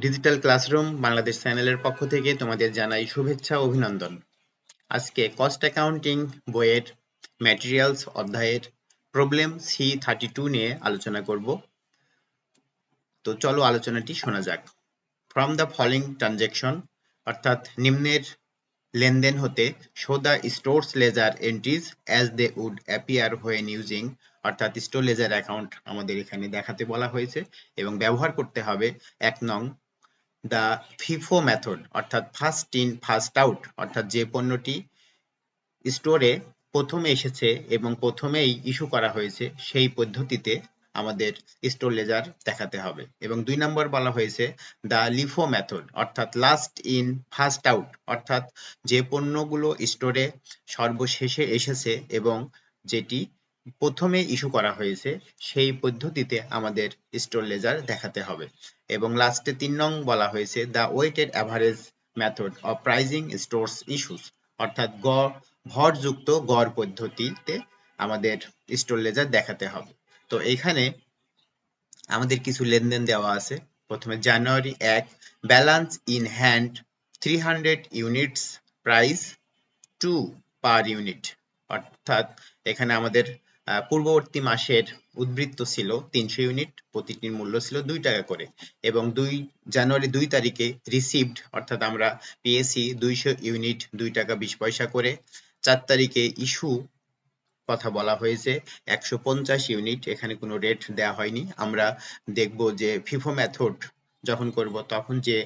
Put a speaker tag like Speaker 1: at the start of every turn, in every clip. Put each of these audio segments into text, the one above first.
Speaker 1: Digital classroom Bangladesh চ্যানেলের পক্ষ থেকে তোমাদের জানাই শুভেচ্ছা ও অভিনন্দন। আজকে কস্ট অ্যাকাউন্টিং বইয়ের ম্যাটেরিয়ালস অধ্যায়ের প্রবলেম C32 নিয়ে আলোচনা করব। তো চলো আলোচনাটি শোনা যাক। ফ্রম দ্য ফলোইং ট্রানজ্যাকশন অর্থাৎ নিম্নের লেনদেন হতে show the stores ledger entries as they would appear when using অর্থাৎ স্টোর লেজার অ্যাকাউন্ট আমাদের এখানে দেখাতে বলা হয়েছে এবং ব্যবহার করতে হবে 1 নং দ্য ফিফো মেথড অর্থাৎ ফার্স্ট ইন ফার্স্ট আউট অর্থাৎ যে পণ্যটি স্টোরে প্রথমে এসেছে এবং প্রথমেই ইস্যু করা হয়েছে সেই পদ্ধতিতে আমাদের স্টোর লেজার দেখাতে হবে। এবং 2 নম্বর বলা হয়েছে দ্য লিফো মেথড অর্থাৎ লাস্ট ইন ফার্স্ট আউট অর্থাৎ যে পণ্যগুলো স্টোরে সর্বশেষে এসেছে এবং যেটি প্রথমে ইস্যু করা হয়েছে সেই পদ্ধতিতে আমাদের স্টোর লেজার দেখাতে হবে। এবং লাস্টে 3 নং বলা হয়েছে the weighted average method of pricing stores issues অর্থাৎ ভরযুক্ত গড় পদ্ধতিতে আমাদের স্টোর লেজার দেখাতে হবে। তো এইখানে আমাদের কিছু লেনদেন দেওয়া আছে। প্রথমে জানুয়ারি 1 balance in hand 300 units price 2 per unit অর্থাৎ এখানে আমাদের পূর্ববর্তী মাসের উদ্বৃত্ত ছিল 300 ইউনিট, প্রতিটির মূল্য ছিল 2 টাকা করে এবং জানুয়ারি 2 তারিখে রিসিভড অর্থাৎ আমরা পেয়েছি 200 ইউনিট 2 টাকা 20 পয়সা করে। 4 তারিখে ইস্যু কথা বলা হয়েছে 150 ইউনিট, এখানে কোনো রেট দেওয়া হয়নি। আমরা দেখব যে ফিফো মেথড যখন করব তখন যে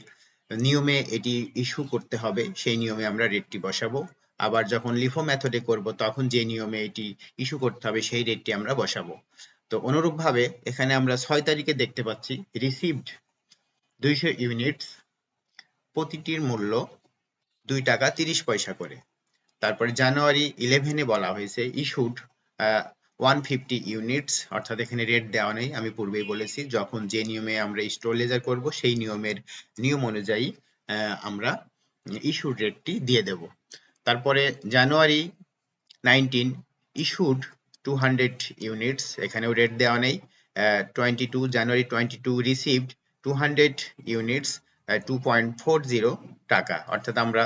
Speaker 1: নিয়মে এটি ইস্যু করতে হবে সেই নিয়মে আমরা রেটটি বসাবো। আবার যখন লিফো মেথডে করব তখন যে নিয়মে এটি ইস্যু করতে হবে সেই রেটটি আমরা বসাবো। তো অনুরূপভাবে এখানে আমরা 6 তারিখে দেখতে পাচ্ছি রিসিভড 200 ইউনিটস, প্রতিটির মূল্য 2 টাকা 30 পয়সা করে। তারপরে জানুয়ারি 11-এ বলা হয়েছে ইস্যুড 150 ইউনিটস অর্থাৎ এখানে রেট দেওয়া নেই, আমি পূর্বেই বলেছি যখন যে নিয়মে আমরা স্টোর লেজার করব সেই নিয়ম অনুযায়ী আমরা ইস্যুড রেটটি দিয়ে দেব। তারপরে জানুয়ারি 19 ইস্যুড 200 ইউনিটস, এখানেও রেট দেওয়া নেই। জানুয়ারি 22 রিসিভড 200 ইউনিটস 2.40 টাকা অর্থাৎ আমরা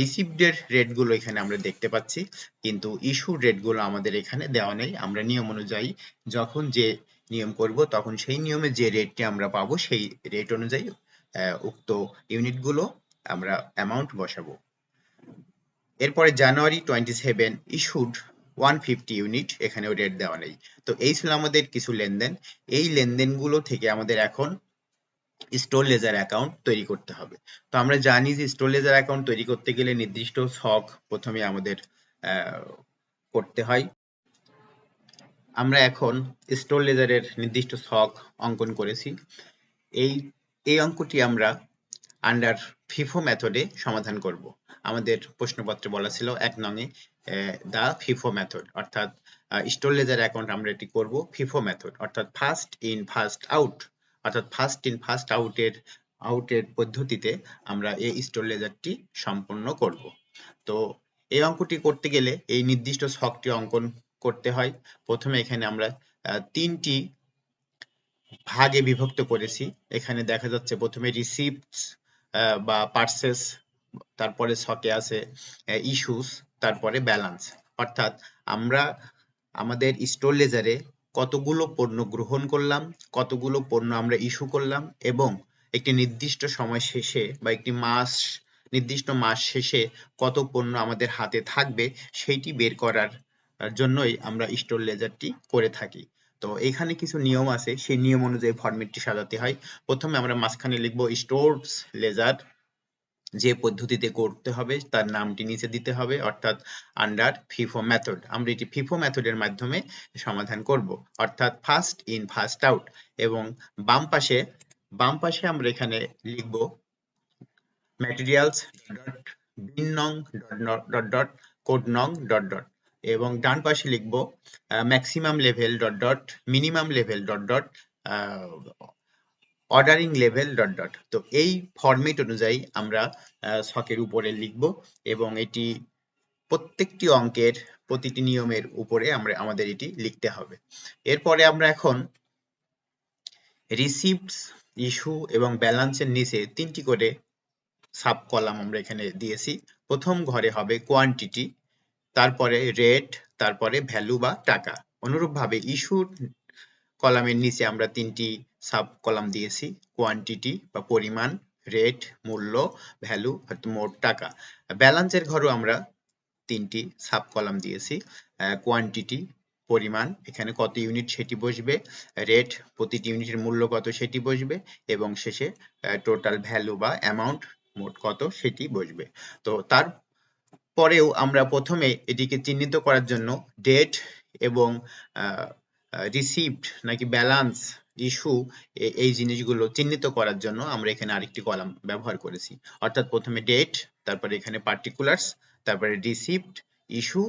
Speaker 1: রিসিভডের রেটগুলো এখানে আমরা দেখতে পাচ্ছি কিন্তু ইস্যুড রেটগুলো আমাদের এখানে দেওয়া নেই। আমরা নিয়ম অনুযায়ী যখন যে নিয়ম করব তখন সেই নিয়মে যে রেটটি আমরা পাবো সেই রেট অনুযায়ী উক্ত ইউনিটগুলো আমরা অ্যামাউন্ট বসাবো। এরপরে জানুয়ারি 27 ইস্যুড 150 ইউনিট, এখানেও রেট দেওয়া নেই। তো এই ছিল আমাদের কিছু লেনদেন। এই লেনদেনগুলো থেকে আমাদের এখন স্টোর লেজার অ্যাকাউন্ট তৈরি করতে হবে। তো আমরা জানি যে স্টোর লেজার অ্যাকাউন্ট তৈরি করতে গেলে নির্দিষ্ট ছক প্রথমে আমাদের করতে হয়। আমরা এখন স্টোর লেজারের নির্দিষ্ট ছক অঙ্কন করেছি। এই অঙ্কটি আমরা আন্ডার ফিফো মেথডে সমাধান করব। আমাদের প্রশ্নপত্রে বলা ছিল 1 নংয়ে দা ফিফো মেথড অর্থাৎ স্টোর লেজার অ্যাকাউন্ট আমরা এটি করব ফিফো মেথড অর্থাৎ ফার্স্ট ইন ফার্স্ট আউট অর্থাৎ ফার্স্ট ইন ফার্স্ট আউটের পদ্ধতিতে আমরা এই স্টোর লেজারটি সম্পন্ন করব। তো এই অঙ্কটি করতে গেলে এই নির্দিষ্ট ছকটি অঙ্কন করতে হয়। প্রথমে এখানে আমরা 3টি ভাগে বিভক্ত করেছি। এখানে দেখা যাচ্ছে প্রথমে রিসিপ্টস বা পারচেস, তারপরে ছকে আছে ইস্যুস, তারপরে ব্যালেন্স অর্থাৎ আমরা আমাদের স্টোর লেজারে কতগুলো পণ্য গ্রহণ করলাম, কতগুলো পণ্য আমরা ইস্যু করলাম এবং একটি নির্দিষ্ট সময় শেষে বা একটি নির্দিষ্ট মাস শেষে কত পণ্য আমাদের হাতে থাকবে সেইটি বের করার জন্যই আমরা স্টোর লেজারটি করে থাকি। তো এখানে কিছু নিয়ম আছে, সেই নিয়ম অনুযায়ী ফরম্যাটটি সাজাতে হয়। প্রথমে আমরা মাঝখানে লিখব স্টোরস লেজার, যে পদ্ধতিতে করতে হবে তার নামটি নিচে দিতে হবে অর্থাৎ আন্ডার ফিফো মেথড। আমরা এটি ফিফো মেথডের মাধ্যমে সমাধান করব অর্থাৎ ফার্স্ট ইন ফার্স্ট আউট। এবং বাম পাশে আমরা এখানে লিখব ম্যাটেরিয়ালস ডট বিন নং ডট ডট কোড নং ডট ডট এবং ডান পাশে লিখব maximum level dot dot minimum level dot dot ordering level dot dot. তো এই ফরম্যাট অনুযায়ী আমরা ছকের উপরে লিখব এবং এটি প্রত্যেকটি অঙ্কের প্রতিটি নিয়মের উপরে আমাদের এটি লিখতে হবে। এরপরে আমরা এখন রিসিপ্টস ইস্যু এবং ব্যালেন্সের নিচে 3টি করে সাব কলাম আমরা এখানে দিয়েছি। প্রথম ঘরে হবে কোয়ান্টিটি, তারপরে রেট, তারপরে ভ্যালু বা টাকা। অনুরূপভাবে ইস্যুর কলামের নিচে আমরা 3টি সাব কলাম দিয়েছি, কোয়ান্টিটি বা পরিমাণ, রেট মূল্য, ভ্যালু মোট টাকা। ব্যালেন্সের ঘরেও আমরা 3টি সাব কলাম দিয়েছি, কোয়ান্টিটি পরিমাণ, এখানে কত ইউনিট সেটি বসবে, রেট প্রতিটি ইউনিটের মূল্য কত সেটি বসবে, এবং শেষে টোটাল ভ্যালু বা অ্যামাউন্ট মোট কত সেটি বসবে। তো তারপরেও আমরা প্রথমে এটিকে চিহ্নিত করার জন্য ডেট এবং রিসিভড নাকি ব্যালেন্স, ইস্যু, এই জিনিসগুলো চিহ্নিত করার জন্য আমরা এখানে আরেকটি কলাম ব্যবহার করেছি। অর্থাৎ প্রথমে ডেট, তারপরে এখানে পার্টিকুলার্স, তারপরে রিসিভড, ইস্যু,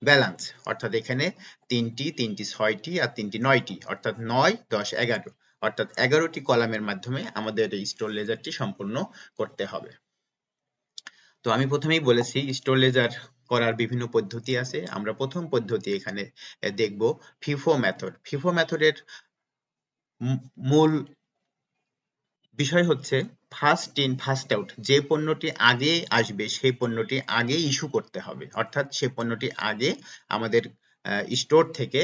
Speaker 1: ব্যালেন্স। অর্থাৎ এখানে 3টি 6টি আর 3টি 9টি, অর্থাৎ 9, 10, 11, অর্থাৎ 11টি কলামের মাধ্যমে আমাদের এই স্টোর লেজারটি সম্পূর্ণ করতে হবে। তো আমি প্রথমেই বলেছি স্টোর লেজার করার বিভিন্ন পদ্ধতি আছে। আমরা প্রথম পদ্ধতি এখানে দেখব ফিফো মেথড। ফিফো মেথডের মূল বিষয় হচ্ছে ফার্স্ট ইন ফার্স্ট আউট। যে পণ্যটি আগে আসবে সেই পণ্যটি আগে ইস্যু করতে হবে, অর্থাৎ সেই পণ্যটি আগে আমাদের স্টোর থেকে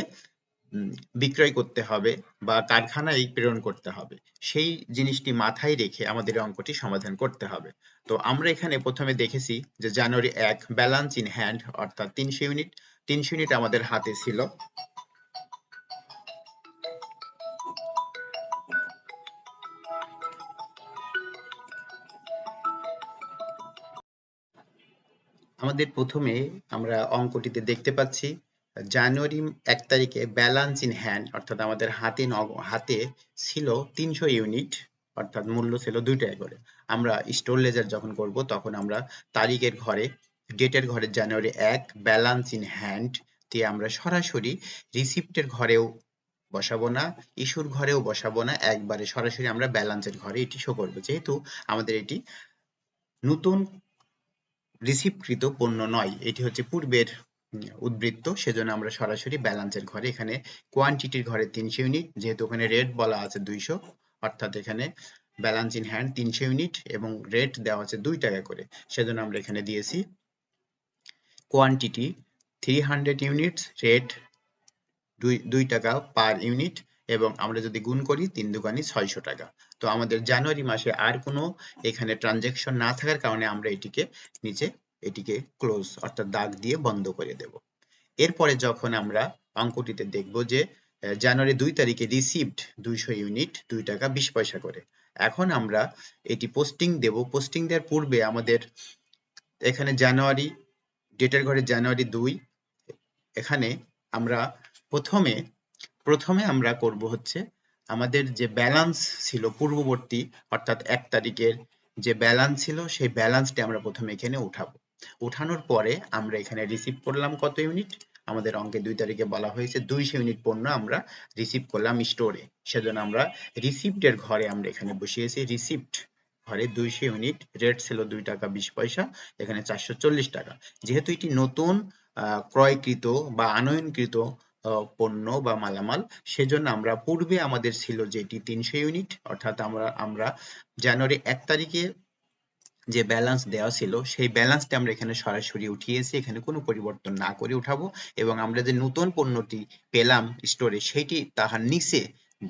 Speaker 1: বিক্রয় করতে হবে বা কারখানায় প্রেরণ করতে হবে। সেই জিনিসটি মাথায় রেখে আমাদের অঙ্কটি সমাধান করতে হবে। তো আমরা এখানে প্রথমে দেখেছি যে জানুয়ারি 1 ব্যালেন্স ইন হ্যান্ড, অর্থাৎ 300 ইউনিট। 300 ইউনিট আমাদের হাতে ছিল। আমাদের প্রথমে আমরা অঙ্কটিতে দেখতে পাচ্ছি জানুয়ারি 1 তারিখে ব্যালেন্স ইন হ্যান্ড, অর্থাৎ আমাদের হাতে ছিল 300 ইউনিট, অর্থাৎ মূল্য ছিল 2 টাকা করে। আমরা স্টোর লেজার যখন করব তখন আমরা তারিখের ঘরে, ডেটের ঘরে জানুয়ারি 1 ব্যালেন্স ইন হ্যান্ড দিয়ে আমরা সরাসরি রিসিপ্টের ঘরেও বসাবো না, ইস্যুর ঘরেও বসাবো না, একবারে সরাসরি আমরা ব্যালেন্সের ঘরে এটি শো করবো, যেহেতু আমাদের এটি নতুন রিসিভকৃত পণ্য নয়, এটি হচ্ছে পূর্বের উদ্বৃত্ত। সেজন্য আমরা সরাসরি ব্যালেন্সের ঘরে, এখানে কোয়ান্টিটির ঘরে 300 ইউনিট, যেহেতু ওখানে রেট বলা আছে 200, অর্থাৎ এখানে ব্যালেন্স ইন হ্যান্ড 300 ইউনিট এবং রেট দেওয়া আছে 2 টাকা করে। সেজন্য আমরা এখানে দিয়েছি কোয়ান্টিটি 300 ইউনিটস, রেট 2 টাকা পার ইউনিট, এবং আমরা যদি গুণ করি 3 দুগুণে 600 টাকা। তো আমাদের জানুয়ারি মাসে আর কোনো এখানে ট্রানজাকশন না থাকার কারণে আমরা এটিকে ক্লোজ, অর্থাৎ দাগ দিয়ে বন্ধ করে দেব। এরপরে যখন আমরা অঙ্কটিতে দেখব যে জানুয়ারি 2 তারিখে রিসিভড 200 ইউনিট 2 টাকা 20 পয়সা করে। এখন আমরা এটি পোস্টিং দেব। পোস্টিং দেওয়ার পূর্বে আমাদের এখানে জানুয়ারি, ডেটের ঘরে জানুয়ারি 2, এখানে আমরা প্রথমে আমরা করব হচ্ছে আমাদের যে ব্যালেন্স ছিল পূর্ববর্তী, অর্থাৎ 1 তারিখের যে ব্যালেন্স ছিল সেই ব্যালেন্সটি আমরা প্রথমে এখানে উঠাবো। উঠানোর পরে আমরা এখানে রিসিভ করলাম কত ইউনিট, আমাদের অঙ্কে 2 তারিখে বলা হয়েছে 200 ইউনিট পণ্য আমরা রিসিভ করলাম স্টোরে। সেজন্য আমরা রিসিপ্টের ঘরে আমরা এখানে বসিয়েছি রিসিপ্ট ঘরে 200 ইউনিট, রেট ছিল 2 টাকা 20 পয়সা, এখানে 440 টাকা। যেহেতু এটি নতুন ক্রয়কৃত বা আনয়নকৃত পণ্য বা মালামাল, সেজন্য আমরা পূর্বে আমাদের ছিল যেটি 300 ইউনিট, অর্থাৎ আমরা জানুয়ারি 1 তারিখে যে ব্যালেন্স দেওয়া ছিল সেই ব্যালেন্সটা আমরা এখানে সরাসরি উঠিয়েছি, এখানে কোনো পরিবর্তন না করে উঠাবো, এবং আমরা যে নতুন পণ্যটি পেলাম স্টোরে সেটি তাহার নিচে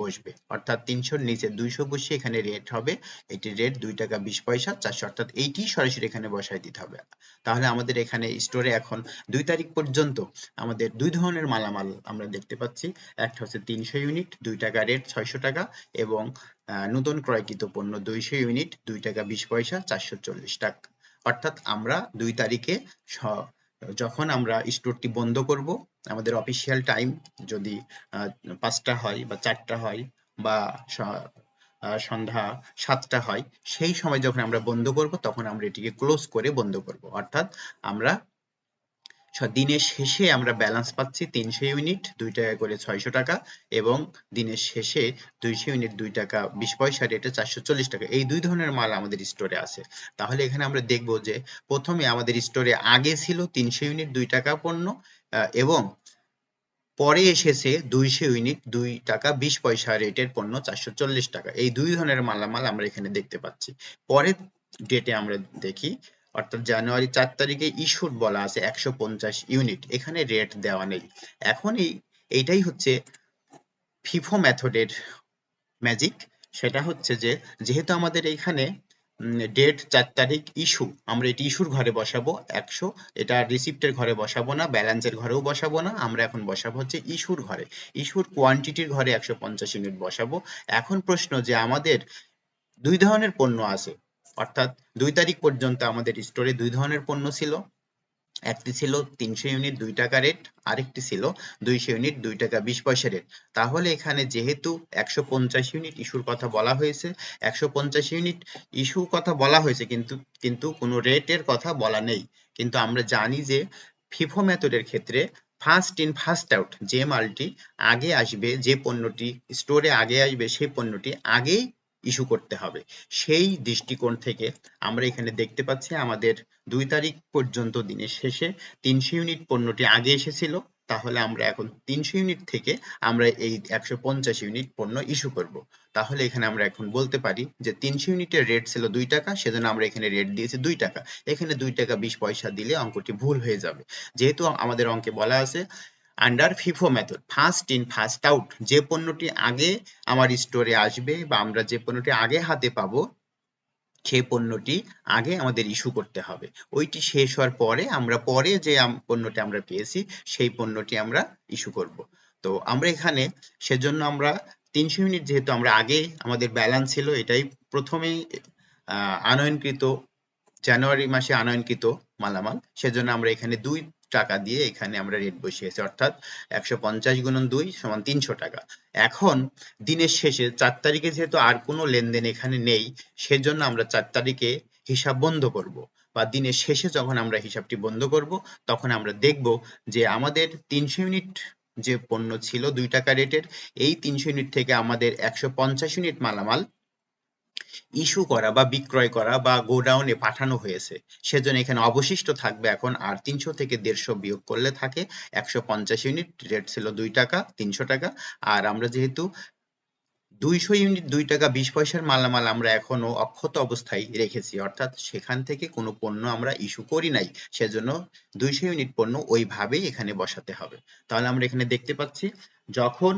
Speaker 1: বসবে, অর্থাৎ 300 এর নিচে 200 বসিয়ে এখানে রেট হবে, এটি রেট 2 টাকা 20 পয়সা 400, অর্থাৎ এইটি সরাসরি এখানে বসাই দিতে হবে। তাহলে আমাদের এখানে স্টোরে এখন 2 তারিখ পর্যন্ত আমাদের দুই ধরনের মালামাল আমরা দেখতে পাচ্ছি। একটা হচ্ছে 300 ইউনিট 2 টাকা রেট 600 টাকা, এবং নতুন ক্রয়কৃত পণ্য 200 ইউনিট 2 টাকা 20 পয়সা 440 টাকা। অর্থাৎ আমরা 2 তারিখে যখন আমরা স্টোরটি বন্ধ করব, আমাদের অফিসিয়াল টাইম যদি 5টা হয় বা 4টা হয় বা সন্ধ্যা 7টা হয়, সেই সময় যখন আমরা বন্ধ করব তখন আমরা এটিকে ক্লোজ করে বন্ধ করব। অর্থাৎ আমরা দিনের শেষে আমরা ব্যালেন্স পাচ্ছি 300 ইউনিট 2 টাকা করে 600 টাকা, এবং দিনের শেষে 200 ইউনিট 2 টাকা 20 পয়সা রেটে 440 টাকা। এই দুই ধরনের মাল আমাদের স্টোরে আছে। তাহলে এখানে আমরা দেখব যে প্রথমে আমাদের স্টোরে আগে ছিল 300 ইউনিট 2 টাকা পণ্য, এবং পরে এসেছে 200 ইউনিট 2 টাকা 20 পয়সা রেটের পণ্য 440 টাকা। এই দুই ধরনের মালামাল আমরা এখানে দেখতে পাচ্ছি। পরের ডেটে আমরা দেখি, অর্থাৎ জানুয়ারি 4 তারিখে ইস্যুড বলা আছে 150 ইউনিট, এখানে রেট দেওয়া নেই। এখন এইটাই হচ্ছে ফিফো মেথডের ম্যাজিক। সেটা হচ্ছে যে যেহেতু আমাদের এইখানে ডেট 4 তারিখ ইস্যু, আমরা এটি ইস্যুর ঘরে বসাবো 100, এটা রিসিপ্টের ঘরে বসাবো না, ব্যালেন্সের ঘরেও বসাবো না, আমরা এখন বসাবো হচ্ছে ইস্যুর ঘরে। ইস্যুর কোয়ান্টিটির ঘরে 150 ইউনিট বসাবো। এখন প্রশ্ন যে আমাদের দুই ধরনের পণ্য আছে, অর্থাৎ 2 তারিখ পর্যন্ত আমাদের স্টোরে দুই ধরনের পণ্য ছিল। একটি ছিল 300 ইউনিট 2 টাকা রেট, আরেকটি ছিল 200 ইউনিট 2 টাকা 20 পয়সা রেট। তাহলে এখানে যেহেতু 150 ইউনিট ইস্যুর কথা বলা হয়েছে, 150 ইউনিট ইস্যুর কথা বলা হয়েছে, কিন্তু কোনো রেটের কথা বলা নেই। কিন্তু আমরা জানি যে ফিফো মেথডের ক্ষেত্রে ফার্স্ট ইন ফার্স্ট আউট, যে মালটি আগে আসবে, যে পণ্যটি স্টোরে আগে আসবে, সেই পণ্যটি আগেই ইস্যু করতে হবে। সেই দৃষ্টিকোণ থেকে আমরা এখানে দেখতে পাচ্ছি আমাদের 2 তারিখ পর্যন্ত দিনের শেষে 300 ইউনিট পণ্যটি আগে এসেছিল। তাহলে আমরা এখন 300 ইউনিট থেকে আমরা এই 150 ইউনিট পণ্য ইস্যু করব। তাহলে এখানে আমরা এখন বলতে পারি যে 300 ইউনিটের রেট ছিল 2 টাকা, সেজন্য আমরা এখানে রেট দিয়েছি 2 টাকা। এখানে 2 টাকা 20 পয়সা দিলে অঙ্কটি ভুল হয়ে যাবে। যেহেতু আমাদের অঙ্কে বলা আছে under FIFO method first in first out, যে পণ্যটি আগে আমার স্টোরে আসবে বা আমরা যে পণ্যটি আগে হাতে পাবো, সেই পণ্যটি আগে আমাদের ইস্যু করতে হবে। ওইটি শেষ হওয়ার পরে আমরা পরে যে পণ্যটি আমরা পেয়েছি সেই পণ্যটি আমরা ইস্যু করব। তো আমরা এখানে সেজন্য আমরা 300 ইউনিট যেহেতু আমরা আগে আমাদের ব্যালেন্স ছিল, এটাই প্রথমেই আনয়নকৃত, জানুয়ারি মাসে আনয়নকৃত মালামাল, সেজন্য আমরা এখানে 2 টাকা দিয়ে এখানে আমরা রেট বসিয়েছি, অর্থাৎ 150 গুণন 2 সমান 300 টাকা। এখন দিনের শেষে 4 তারিখে যেহেতু আর কোনো লেনদেন এখানে নেই, সেজন্য আমরা 4 তারিখে হিসাব বন্ধ করব, বা দিনের শেষে যখন আমরা হিসাবটি বন্ধ করব তখন আমরা দেখব যে আমাদের 300 ইউনিট যে পণ্য ছিল 2 টাকা রেটের, এই 300 ইউনিট থেকে আমাদের 150 ইউনিট মালামাল ইস্যু করা বা বিক্রয় করা বা গোডাউনে পাঠানো হয়েছে। সেজন্য এখানে অবশিষ্ট থাকবে এখন আর 300 থেকে 150 বিয়োগ করলে থাকে 150 ইউনিট, রেট ছিল 2 টাকা 300 টাকা। আর আমরা যেহেতু 200 ইউনিট 2 টাকা 20 পয়সার মালামাল আমরা এখনো অক্ষত অবস্থায় রেখেছি, অর্থাৎ সেখান থেকে কোনো পণ্য আমরা ইস্যু করি নাই, সেজন্য 200 ইউনিট পণ্য ওইভাবেই এখানে বসাতে হবে। তাহলে আমরা এখানে দেখতে পাচ্ছি যখন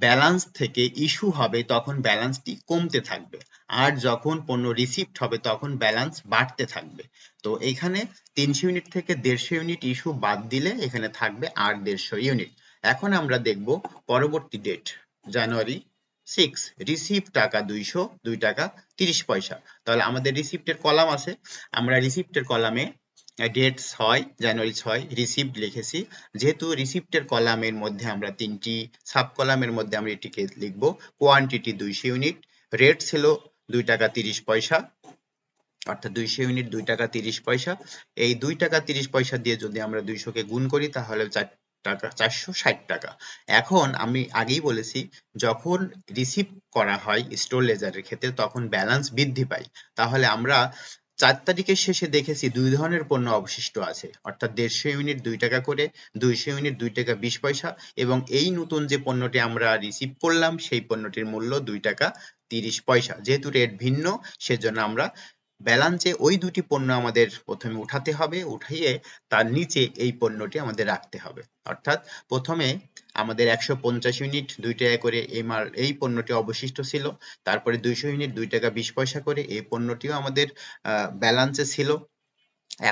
Speaker 1: ব্যালেন্স থেকে ইস্যু হবে তখন ব্যালেন্সটি কমতে থাকবে, আর যখন পণ্য রিসিভড হবে তখন ব্যালেন্স বাড়তে থাকবে। তো এখানে 300 ইউনিট থেকে 150 ইউনিট ইস্যু বাদ দিলে এখানে থাকবে আর 150 ইউনিট। এখন আমরা দেখব পরবর্তী ডেট জানুয়ারি 6, রিসিভ টাকা 200 2 টাকা 30 পয়সা। তাহলে আমাদের রিসিপ্টের কলাম আছে, আমরা রিসিপ্টের কলামে ডেট 6 জানুয়ারি 6 রিসিভড লিখেছি। যেহেতু রিসিপ্টের কলামের মধ্যে আমরা তিনটি সাব কলামের মধ্যে আমরা এটিকে লিখব কোয়ান্টিটি 200 ইউনিট, রেট ছিল 2 টাকা 30 পয়সা, অর্থাৎ 200 ইউনিট 2 টাকা 30 পয়সা। এই 2 টাকা 30 পয়সা দিয়ে যদি আমরা 200 কে গুণ করি তাহলে 460 টাকা। এখন আমি আগেই বলেছি যখন রিসিভ করা হয় স্টোর লেজারের ক্ষেত্রে তখন ব্যালেন্স বৃদ্ধি পায়। তাহলে আমরা 4 তারিখের শেষে দেখেছি দুই ধরনের পণ্য অবশিষ্ট আছে, অর্থাৎ 150 ইউনিট 2 টাকা করে, 200 ইউনিট 2 টাকা 20 পয়সা, এবং এই নতুন যে পণ্যটি আমরা রিসিভ করলাম সেই পণ্যটির মূল্য 2 টাকা 30 পয়সা। যেহেতু রেট ভিন্ন সেজন্য আমরা ব্যালেন্সে ওই দুটি পণ্য আমাদের প্রথমে উঠাতে হবে, উঠিয়ে তার নিচে এই পণ্যটি আমাদের রাখতে হবে। অর্থাৎ প্রথমে আমাদের 150 ইউনিট 2 টাকা করে এই পণ্যটি অবশিষ্ট ছিল, তারপরে 200 ইউনিট 2 টাকা 20 পয়সা করে এই পণ্যটিও আমাদের ব্যালেন্সে ছিল।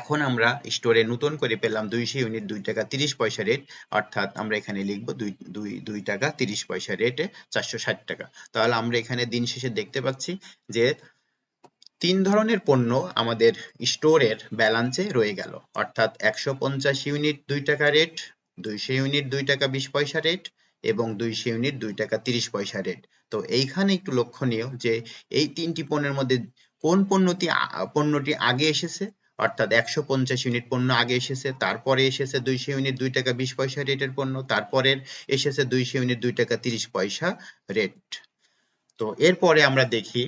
Speaker 1: এখন আমরা স্টোরে নতুন করে পেলাম 200 ইউনিট 2 টাকা 30 পয়সা রেট, অর্থাৎ আমরা এখানে লিখব 2 টাকা 30 পয়সা রেটে 460 টাকা। তাহলে আমরা এখানে দিন শেষে দেখতে পাচ্ছি যে 3 ধরনের পণ্য আমাদের স্টোরের ব্যালেন্সে রয়ে গেল, অর্থাৎ 150 ইউনিট 2 টাকা রেট, 200 ইউনিট 2 টাকা 20 পয়সা রেট এবং 200 ইউনিট 2 টাকা 30 পয়সা রেট। তো এইখানে একটু লক্ষণীয় যে এই তিনটি পণ্যের মধ্যে কোন পণ্যটি আগে এসেছে, অর্থাৎ 150 ইউনিট পণ্য আগে এসেছে, তারপরে এসেছে 200 ইউনিট 2 টাকা 20 পয়সা রেটের পণ্য, তারপরে এসেছে 200 ইউনিট 2 টাকা 30 পয়সা রেট। তো এরপরে আমরা দেখি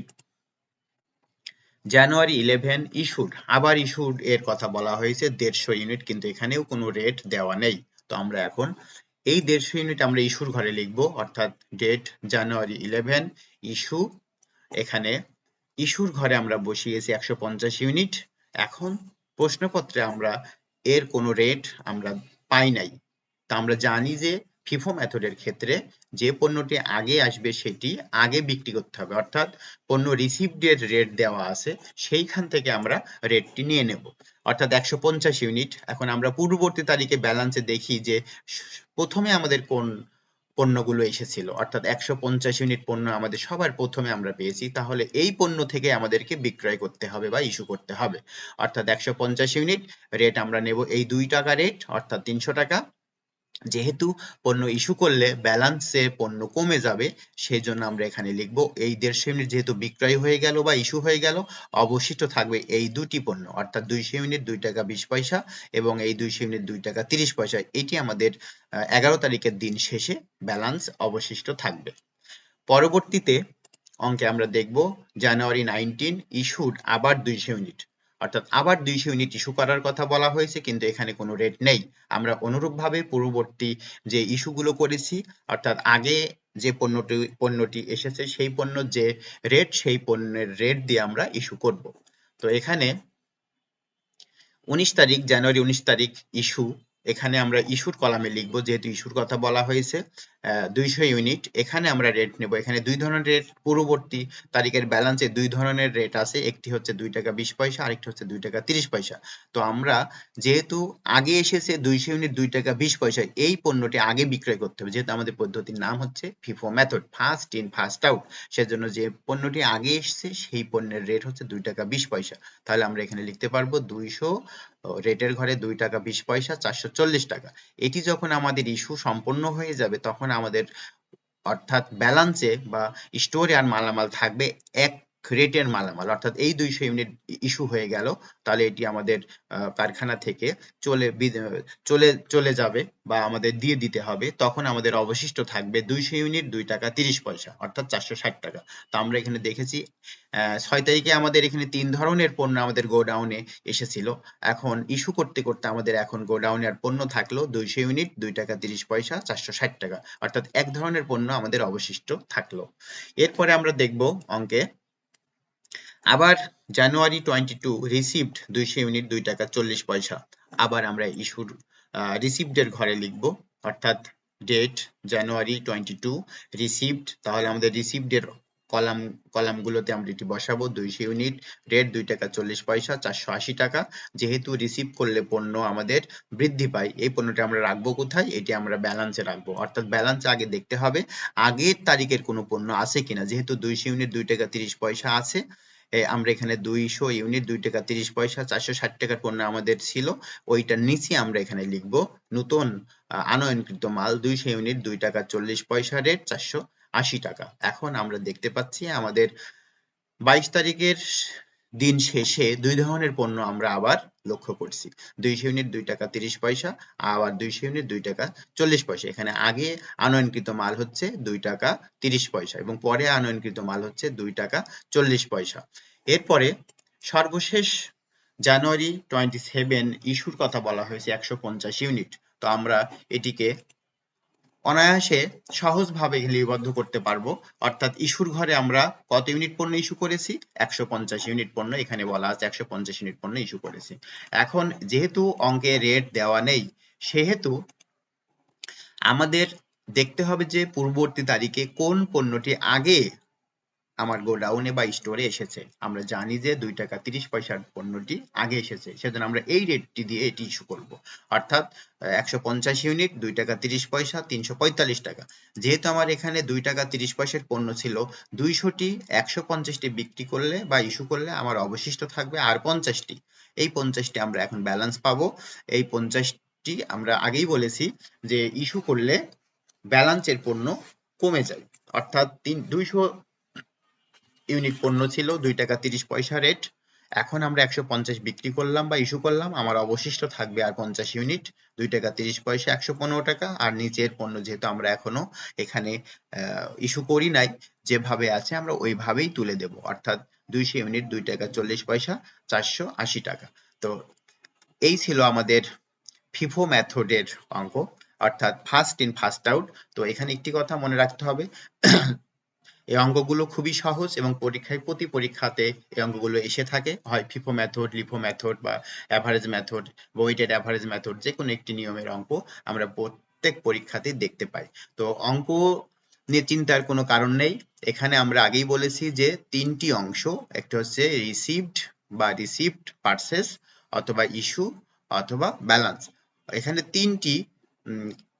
Speaker 1: জানুয়ারি 11 ইস্যুড, আবার ইস্যুড এর কথা বলা হয়েছে 150 ইউনিট, কিন্তু এখানেও কোনো রেট দেওয়া নেই। তো আমরা এখন এই 150 ইউনিট আমরা ইস্যুর ঘরে লিখব, অর্থাৎ ডেট জানুয়ারি 11 ইস্যু। এখানে ইস্যুর ঘরে আমরা বসিয়েছি 150 ইউনিট। এখন প্রশ্নপত্রে আমরা এর কোনো রেট আমরা পাই নাই। তা আমরা জানি যে ফিফো মেথডের ক্ষেত্রে যে পণ্যটি আগে আসবে সেটি আগে বিক্রি করতে হবে, অর্থাৎ পণ্য রিসিভড রেট দেওয়া আছে সেইখান থেকে আমরা রেটটি নিয়ে নেব, অর্থাৎ 150 ইউনিট। এখন আমরা পূর্ববর্তী তারিখে ব্যালেন্সে দেখি যে প্রথমে আমাদের কোন পণ্যগুলো এসেছিল, অর্থাৎ 150 ইউনিট পণ্য আমাদের সবার প্রথমে আমরা পেয়েছি। তাহলে এই পণ্য থেকে আমাদেরকে বিক্রয় করতে হবে বা ইস্যু করতে হবে, অর্থাৎ 150 ইউনিট রেট আমরা নেব এই 2 টাকা রেট, অর্থাৎ 300 টাকা। যেহেতু পণ্য ইস্যু করলে ব্যালেন্সে পণ্য কমে যাবে, সেই জন্য আমরা এখানে লিখব এই 150 ইউনিট যেহেতু বিক্রয় হয়ে গেল বা ইস্যু হয়ে গেল, অবশিষ্ট থাকবে এই দুটি পণ্য, অর্থাৎ 200 ইউনিট 2 টাকা 20 পয়সা এবং এই 200 ইউনিট 2 টাকা 30 পয়সা। এটি আমাদের 11 তারিখের দিন শেষে ব্যালেন্স অবশিষ্ট থাকবে। পরবর্তীতে অঙ্কে আমরা দেখব জানুয়ারি 19 ইস্যুড আবার 200 ইউনিট, অর্থাৎ আবার 200 ইউনিট ইস্যু করার কথা বলা হয়েছে, কিন্তু এখানে কোনো রেট নেই। আমরা অনুরূপভাবে পূর্ববর্তী যে ইস্যুগুলো করেছি, অর্থাৎ আগে যে পণ্যটি এসেছে সেই পণ্যের যে রেট, সেই পণ্যের রেট দিয়ে আমরা ইস্যু করব। তো এখানে 19 তারিখ জানুয়ারি 19 তারিখ ইস্যু, এখানে আমরা ইস্যুর কলামে লিখব, যেহেতু ইস্যুর কথা বলা হয়েছে 200 ইউনিট। এখানে আমরা রেট নেব, এখানে দুই ধরনের রেট, পূর্ববর্তী তারিখের ব্যালেন্সে দুই ধরনের রেট আছে, একটি হচ্ছে 2 টাকা 20 পয়সা, আরেকটি হচ্ছে 2 টাকা 30 পয়সা। তো আমরা যেহেতু আগে এসেছে 200 ইউনিট 2 টাকা 20 পয়সা, এই পণ্যটি আগে বিক্রয় করতে হবে, যেহেতু আমাদের পদ্ধতির নাম হচ্ছে FIFO method, first in first out. সেজন্য যে পণ্যটি আগে এসেছে সেই পণ্যের রেট হচ্ছে 2 টাকা 20 পয়সা। তাহলে আমরা এখানে লিখতে পারবো 200 রেটের ঘরে 2 টাকা 20 পয়সা 440 টাকা। এটি যখন আমাদের ইস্যু সম্পন্ন হয়ে যাবে তখন আমাদের অর্থাৎ ব্যালেন্সে বা স্টোরে আর মালামাল থাকবে এক রেটের মালামাল, অর্থাৎ এই 200 ইউনিট ইস্যু হয়ে গেল, তাহলে এটি আমাদের কারখানা থেকে চলে যাবে বা আমাদের দিয়ে দিতে হবে। তখন আমাদের অবশিষ্ট থাকবে 200 ইউনিট 2 টাকা 30 পয়সা, অর্থাৎ 460 টাকা। তো আমরা এখানে দেখেছি 6 তারিখে আমাদের এখানে 3 ধরনের পণ্য আমাদের গোডাউনে এসেছিল। এখন ইস্যু করতে করতে আমাদের এখন গোডাউনে আর পণ্য থাকলো 200 ইউনিট 2 টাকা 30 পয়সা 460 টাকা, অর্থাৎ এক ধরনের পণ্য আমাদের অবশিষ্ট থাকলো। এরপরে আমরা দেখব অঙ্কে আবার জানুয়ারি 22 রিসিভড 200 ইউনিট 2 টাকা 40 পয়সা। আবার আমরা ইস্যুর রিসিভডের ঘরে লিখব, অর্থাৎ ডেট জানুয়ারি 22 রিসিভড। তাহলে আমাদের রিসিভডের কলামগুলোতে আমরা এটি বসাবো, 200 ইউনিট রেট 2 টাকা 40 পয়সা 480 টাকা। যেহেতু রিসিভ করলে পণ্য আমাদের বৃদ্ধি পায়, এই পণ্যটা আমরা রাখবো কোথায়? এটি আমরা ব্যালেন্সে রাখবো, অর্থাৎ ব্যালেন্সে আগে দেখতে হবে আগের তারিখের কোনো পণ্য আছে কিনা। যেহেতু 200 ইউনিট 2 টাকা 30 পয়সা আছে, আমরা এখানে 200 ইউনিট 2 টাকা 30 পয়সা 460 টাকার পণ্য আমাদের ছিল, ওইটার নিচে আমরা এখানে লিখব নতুন আনয়নকৃত মাল 200 ইউনিট 2 টাকা 40 পয়সা রেট 480 টাকা। এখন আমরা দেখতে পাচ্ছি আমাদের 22 তারিখের দিন শেষে দুই ধরনের পণ্য আমরা আবার লক্ষ্য করছি, 200 ইউনিট 2 টাকা 30 পয়সা, আবার 200 ইউনিট 2 টাকা 40 পয়সা। এখানে আগে আনয়নকৃত মাল হচ্ছে 2 টাকা 30 পয়সা এবং পরে আনয়নকৃত মাল হচ্ছে 2 টাকা 40 পয়সা। এরপরে সর্বশেষ জানুয়ারি 27 ইস্যুর কথা বলা হয়েছে 150 ইউনিট। তো আমরা এটিকে অনায়াসে সহজভাবে লিপিবদ্ধ করতে পারবো, অর্থাৎ ইস্যুর ঘরে আমরা কত ইউনিট পণ্য ইস্যু করেছি? 150 ইউনিট পণ্য, এখানে বলা আছে 150 ইউনিট পণ্য ইস্যু করেছি। এখন যেহেতু অঙ্কে রেট দেওয়া নেই, সেহেতু আমাদের দেখতে হবে যে পূর্ববর্তী তারিখে কোন পণ্যটি আগে আমার গোডাউনে বা স্টোরে এসেছে। আমরা জানি যে 2 টাকা 30 পয়সার পণ্যটি আগে এসেছে, সেজন্য আমরা এই রেটটি দিয়ে এটি ইস্যু করব, অর্থাৎ 150 ইউনিট 2 টাকা 30 পয়সা 345 টাকা। যেহেতু আমার এখানে 2 টাকা 30 পয়সার পণ্য ছিল, 200টি 150টি বিক্রি করলে বা ইস্যু করলে আমার অবশিষ্ট থাকবে আর 50টি। এই 50টি আমরা এখন ব্যালেন্স পাবো। এই 50টি আমরা আগেই বলেছি যে ইস্যু করলে ব্যালেন্সের পণ্য কমে যায়, অর্থাৎ 200 ইউনিট পণ্য ছিল 2 টাকা 30 পয়সা রেট, এখন আমরা 150 বিক্রি করলাম বা ইস্যু করলাম, আমার অবশিষ্ট থাকবে আর 50 ইউনিট 2 টাকা 30 পয়সা 115 টাকা। আর নিচের পণ্য যেহেতু আমরা এখনো এখানে ইস্যু করি নাই, যেভাবে আছে আমরা ওইভাবেই তুলে দেব, অর্থাৎ 200 ইউনিট 2 টাকা 40 পয়সা 480 টাকা। তো এই ছিল আমাদের ফিফো মেথডের অঙ্ক, অর্থাৎ ফার্স্ট ইন ফার্স্ট আউট। তো এখানে একটি কথা মনে রাখতে হবে, এই অঙ্কগুলো খুবই সহজ এবং প্রতি পরীক্ষাতে এই অঙ্কগুলো এসে থাকে, হয় ফিফো মেথড, লিফো মেথড বা average method, weighted average method, যে কোনো একটি নিয়মের অঙ্ক আমরা প্রত্যেক পরীক্ষাতে দেখতে পাই। তো অঙ্ক নিয়ে চিন্তার কোনো কারণ নেই। এখানে আমরা আগেই বলেছি যে তিনটি অংশ, একটা হচ্ছে রিসিভড পারচেজ, অথবা ইস্যু, অথবা ব্যালেন্স। এখানে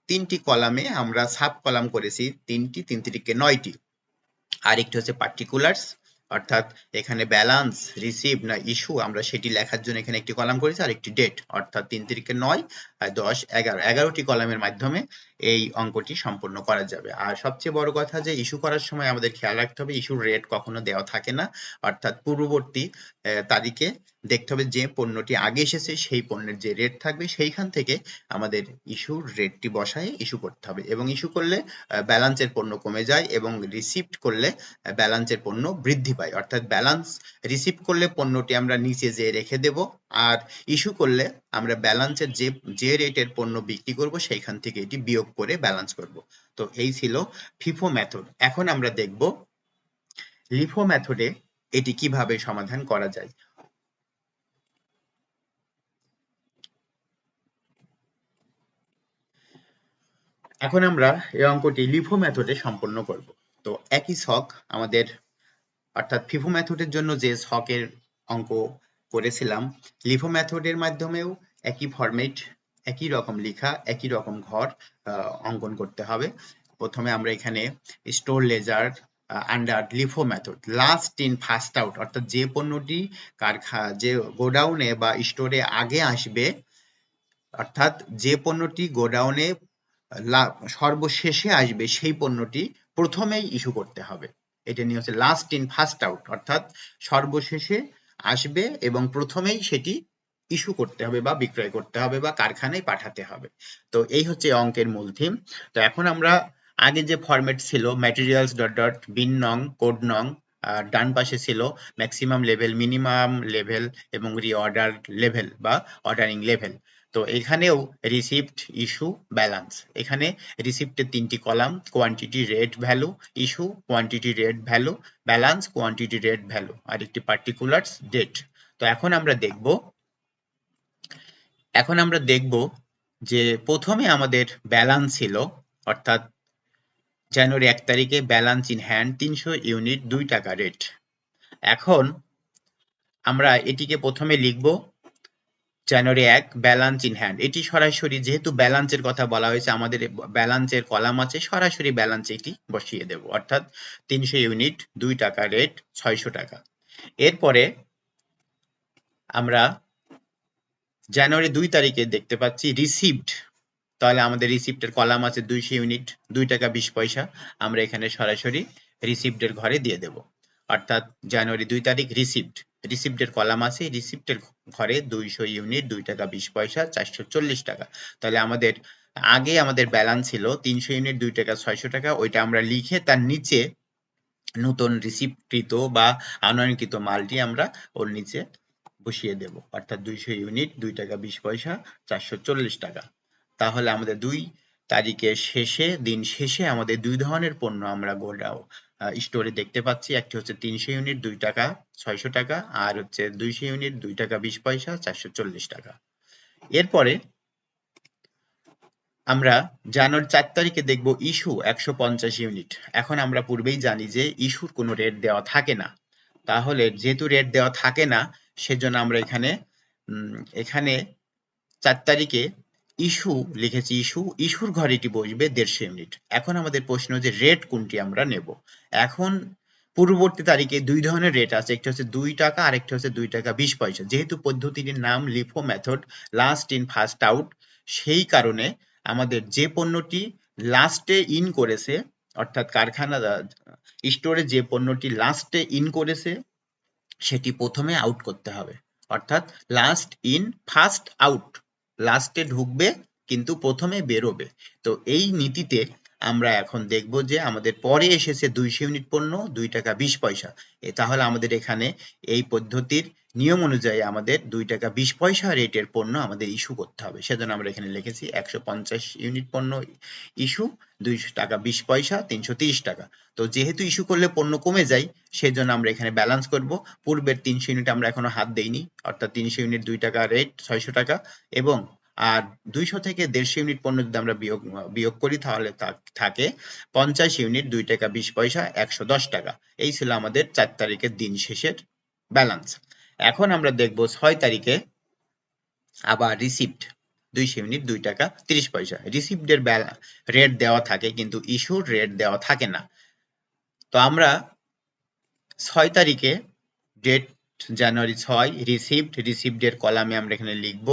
Speaker 1: তিনটি কলামে আমরা সাব কলাম করেছি, তিন তিরিকে 9টি। আরেকটি হচ্ছে পার্টিকুলার্স, অর্থাৎ এখানে ব্যালেন্স, রিসিভ না ইস্যু, আমরা সেটি লেখার জন্য এখানে একটি কলাম করেছি, আর একটি ডেট, অর্থাৎ 3 তিরিকে 9, 10, 11, 11টি কলামের মাধ্যমে এই অঙ্কটি সম্পূর্ণ করা যাবে। আর সবচেয়ে বড় কথা যে ইস্যু করার সময় আমাদের খেয়াল রাখতে হবে ইস্যুর রেট কখনো দেওয়া থাকে না, অর্থাৎ পূর্ববর্তী তারিখে দেখতে হবে যে পণ্যটি আগে এসেছে সেই পণ্যের যে রেট থাকবে সেইখান থেকে আমাদের ইস্যুর রেটটি বসায় ইস্যু করতে হবে, এবং ইস্যু করলে ব্যালেন্সের পণ্য কমে যায় এবং রিসিভড করলে ব্যালেন্সের পণ্য বৃদ্ধি পায়। অর্থাৎ ব্যালেন্স রিসিভ করলে পণ্যটি আমরা নিচে যে রেখে দেব, আর ইস্যু করলে আমরা ব্যালেন্সের যে রেটের পণ্য বিক্রি করব সেইখান থেকে এটি বিয়োগ করে ব্যালেন্স করব। তো এই ছিল ফিফো মেথড। এখন আমরা দেখব লিফো মেথডে এটি কিভাবে সমাধান করা যায়। এখন আমরা এই অঙ্কটি লিফো মেথডে সম্পন্ন করব। তো একই ছক আমাদের, অর্থাৎ ফিফো মেথডের জন্য যে ছকের অঙ্ক করেছিলাম, লিফো মেথডের মাধ্যমেও একই ফরম্যাট, একই রকম লেখা, একই রকম ঘর অঙ্কন করতে হবে। প্রথমে আমরা এখানে store ledger under LIFO method, last in first out, অর্থাৎ যে পণ্যটি যে গোডাউনে বা স্টোরে আগে আসবে, অর্থাৎ যে পণ্যটি গোডাউনে সর্বশেষে আসবে সেই পণ্যটি প্রথমেই ইস্যু করতে হবে। এটা নিয়ে হচ্ছে লাস্ট ইন ফার্স্ট আউট, অর্থাৎ সর্বশেষে আসবে এবং প্রথমেই সেটি ইস্যু করতে হবে বা বিক্রয় করতে হবে বা কারখানায় পাঠাতে হবে। তো এই হচ্ছে অঙ্কের মূল থিম। তো এখন আমরা আগে যে ফরম্যাট ছিল ম্যাটেরিয়ালস ডট ডট বিন নং কোড নং, আর ডান পাশে ছিল ম্যাক্সিমাম লেভেল, মিনিমাম লেভেল এবং রিঅর্ডার লেভেল বা অর্ডারিং লেভেল। তো এখানেও রিসিভড, ইস্যু, ব্যালেন্স। এখানে রিসিপ্টের 3টি column, quantity, rate, value, issue, quantity, rate, value, balance, quantity, rate, value, আর একটি পার্টিকুলার্স, ডেট। তো এখন আমরা দেখব যে প্রথমে আমাদের ব্যালেন্স ছিল, অর্থাৎ জানুয়ারি 1 তারিখে ব্যালেন্স ইন হ্যান্ড 300 ইউনিট, 2 টাকা রেট। এখন আমরা এটিকে প্রথমে লিখব জানুয়ারি 1 ব্যালেন্স ইন হ্যান্ড। এটি সরাসরি, যেহেতু ব্যালেন্সের কথা বলা হয়েছে, আমাদের ব্যালেন্সের কলাম আছে, সরাসরি ব্যালেন্স এটি বসিয়ে দেব, অর্থাৎ 300 ইউনিট, 2 টাকা রেট, 600 টাকা। এরপরে আমরা জানুয়ারি 2 তারিখে দেখতে পাচ্ছি রিসিভড, তাহলে আমাদের রিসিপ্টের কলাম আছে 200 ইউনিট, 2 টাকা 20 পয়সা। আমরা এখানে সরাসরি রিসিপ্টের ঘরে দিয়ে দেব, অর্থাৎ জানুয়ারি 2 তারিখ রিসিপ্টের কলাম আছে, রিসিপ্টের ঘরে 200 ইউনিট, 2 টাকা 20 পয়সা, 440 টাকা। তাহলে আমাদের ব্যালেন্স ছিল 300 ইউনিট, 2 টাকা 600 টাকা, ওইটা আমরা লিখে তার নিচে নতুন রিসিপ্টকৃত বা আনয়নকৃত মালটি আমরা ওর নিচে বসিয়ে দেব, অর্থাৎ 200 ইউনিট, 2 টাকা 20 পয়সা, 440 টাকা। তাহলে আমাদের 2 তারিখের দিন শেষে আমাদের 2 ধরনের পণ্য আমরা স্টোরে দেখতে পাচ্ছি। একটি হচ্ছে 300 ইউনিট, 2 টাকা 600 টাকা, আর হচ্ছে 200 ইউনিট, 2 টাকা 20 পয়সা, 440 টাকা। এরপরে আমরা জানুয়ারি 4 তারিখে দেখব ইস্যু 150 ইউনিট। এখন আমরা পূর্বেই জানি যে ইস্যুর কোনো রেট দেওয়া থাকে না, তাহলে যেহেতু রেট দেওয়া থাকে না সেজন্য আমরা এখানে 4 তারিখে ইস্যু লিখেছি, ইস্যুর ঘরে এটি বসবে 150 ইউনিট। এখন আমাদের প্রশ্ন যে রেট কোনটি আমরা নেব। এখন পূর্ববর্তী তারিখে 2 ধরনের রেট আছে, একটা হচ্ছে 2 টাকা আর একটা হচ্ছে 2 টাকা 20 পয়সা। যেহেতু পদ্ধতিটির নাম LIFO method, last in first out, সেই কারণে আমাদের যে পণ্যটি লাস্টে ইন করেছে, অর্থাৎ কারখানা স্টোরে যে পণ্যটি লাস্টে ইন করেছে সেটি প্রথমে আউট করতে হবে, অর্থাৎ লাস্ট ইন ফার্স্ট আউট, লাস্টে ঢুকবে কিন্তু প্রথমে বেরোবে। তো এই নীতিতে আমরা এখন দেখব যে আমাদের পরে এসেছে 200 ইউনিট পণ্য, 2 টাকা 20 পয়সা। তাহলে আমাদের এখানে এই পদ্ধতির নিয়ম অনুযায়ী আমাদের 2 টাকা 20 পয়সা রেটের পণ্য আমাদের ইস্যু করতে হবে। সেজন্য আমরা এখানে লিখেছি 150 ইউনিট পণ্য ইস্যু, 2 টাকা 20 পয়সা, 330 টাকা। তো যেহেতু ইস্যু করলে পণ্য কমে যায়, সেজন্য আমরা এখানে ব্যালেন্স করব। পূর্বের 300 ইউনিট আমরা এখনো হাত দেইনি, অর্থাৎ 300 ইউনিট 2 টাকা রেট 600 টাকা, এবং আর 200 থেকে 150 ইউনিট পণ্য যদি আমরা বিয়োগ করি তাহলে থাকে 50 ইউনিট 2 টাকা 20 পয়সা 110 টাকা। এই ছিল আমাদের 4 তারিখের দিন শেষের ব্যালেন্স। এখন আমরা দেখব 6 তারিখে আবার রিসিপ্ট 200 ইউনিট 2 টাকা 30 পয়সা। রিসিপ্টের রেট দেওয়া থাকে কিন্তু ইস্যুর রেট দেওয়া থাকে না। তো আমরা 6 তারিখে ডেট জানুয়ারি 6 রিসিপ্টের কলামে আমরা এখানে লিখব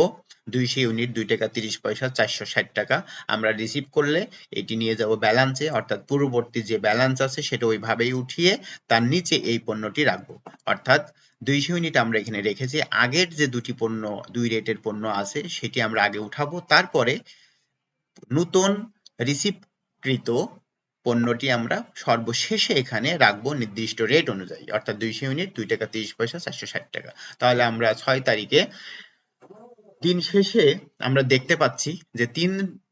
Speaker 1: 200 ইউনিট 2 টাকা 30 পয়সা 460 টাকা। আমরা রিসিভ করলে এটি নিয়ে যাব ব্যালেন্সে, অর্থাৎ পূর্ববর্তী যে ব্যালেন্স আছে সেটা ওইভাবেই উঠিয়ে তার নিচে এই পণ্যটি রাখবো। অর্থাৎ 200 ইউনিট আমরা এখানে রেখেছি, আগের যে দুটি পণ্য 2 রেটের পণ্য আছে সেটি আমরা আগে উঠাবো, তারপরে নতুন রিসিভকৃত পণ্যটি আমরা সর্বশেষে এখানে রাখবো নির্দিষ্ট রেট অনুযায়ী, অর্থাৎ 200 ইউনিট 2 টাকা 30 পয়সা 460 টাকা। তাহলে আমরা 6 তারিখে দিন শেষে আমরা দেখতে পাচ্ছি যে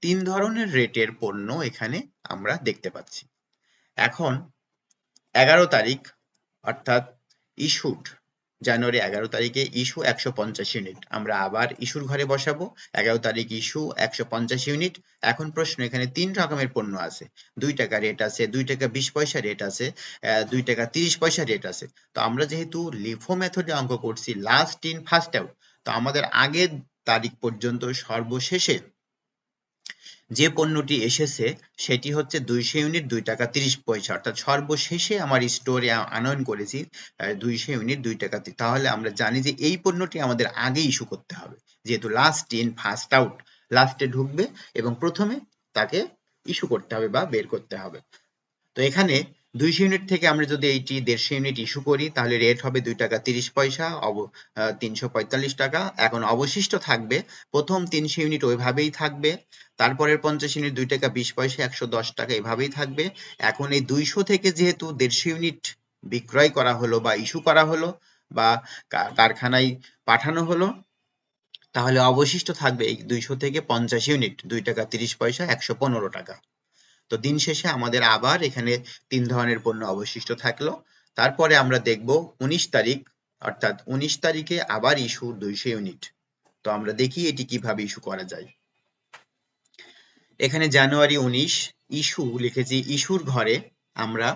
Speaker 1: তিন ধরনের রেটের পণ্য এখানে আমরা দেখতে পাচ্ছি। এখন 11 তারিখ অর্থাৎ ইস্যুড জানুয়ারি 11 তারিখে ইস্যু 150 ইউনিট, আমরা আবার ইস্যুর ঘরে বসাবো। 11 তারিখ ইস্যু 150 ইউনিট। এখন প্রশ্ন, এখানে 3 রকমের পণ্য আছে, 2 টাকা রেট আছে, 2 টাকা 20 পয়সা রেট আছে, 2 টাকা 30 পয়সা রেট আছে। তো আমরা যেহেতু লিফো মেথডে অঙ্ক করছি, লাস্ট ইন ফার্স্ট আউট, তো আমাদের আগের তারিখ পর্যন্ত সর্বশেষে যে পণ্যটি এসেছে সেটি হচ্ছে 200 ইউনিট 2 টাকা 30 পয়সা, অর্থাৎ সর্বশেষে আমার স্টোরে আনয়ন করেছি 200 ইউনিট 2 টাকা। তাহলে আমরা জানি যে এই পণ্যটি আমাদের আগে ইস্যু করতে হবে, যেহেতু লাস্ট ইন ফার্স্ট আউট, লাস্টে ঢুকবে এবং প্রথমে তাকে ইস্যু করতে হবে বা বের করতে হবে। তো এখানে 200 ইউনিট থেকে আমরা যদি এইটি 150 ইউনিট ইস্যু করি তাহলে রেট হবে 2 টাকা 30 পয়সা, 345 টাকা। এখন অবশিষ্ট থাকবে প্রথম 300 ইউনিট ওইভাবেই থাকবে, তারপরের 50 ইউনিট 2 টাকা 20 পয়সা 110 টাকা এভাবেই থাকবে। এখন এই 200 থেকে যেহেতু 150 ইউনিট বিক্রয় করা হলো বা ইস্যু করা হলো বা কারখানায় পাঠানো হলো, তাহলে অবশিষ্ট থাকবে এই 200 থেকে 50 ইউনিট 2 টাকা 30 পয়সা 115 টাকা। তো দিন শেষে আমাদের আবার এখানে 3 ধরনের পণ্য অবশিষ্ট থাকলো। তারপরে আমরা দেখব 19 তারিখ, অর্থাৎ 19 তারিখে আবার ইস্যু 200 ইউনিট। তো আমরা দেখি এটি কিভাবে ইস্যু করা যায়। এখানে জানুয়ারি 19 ইস্যু লিখেছি, ইস্যুর ঘরে আমরা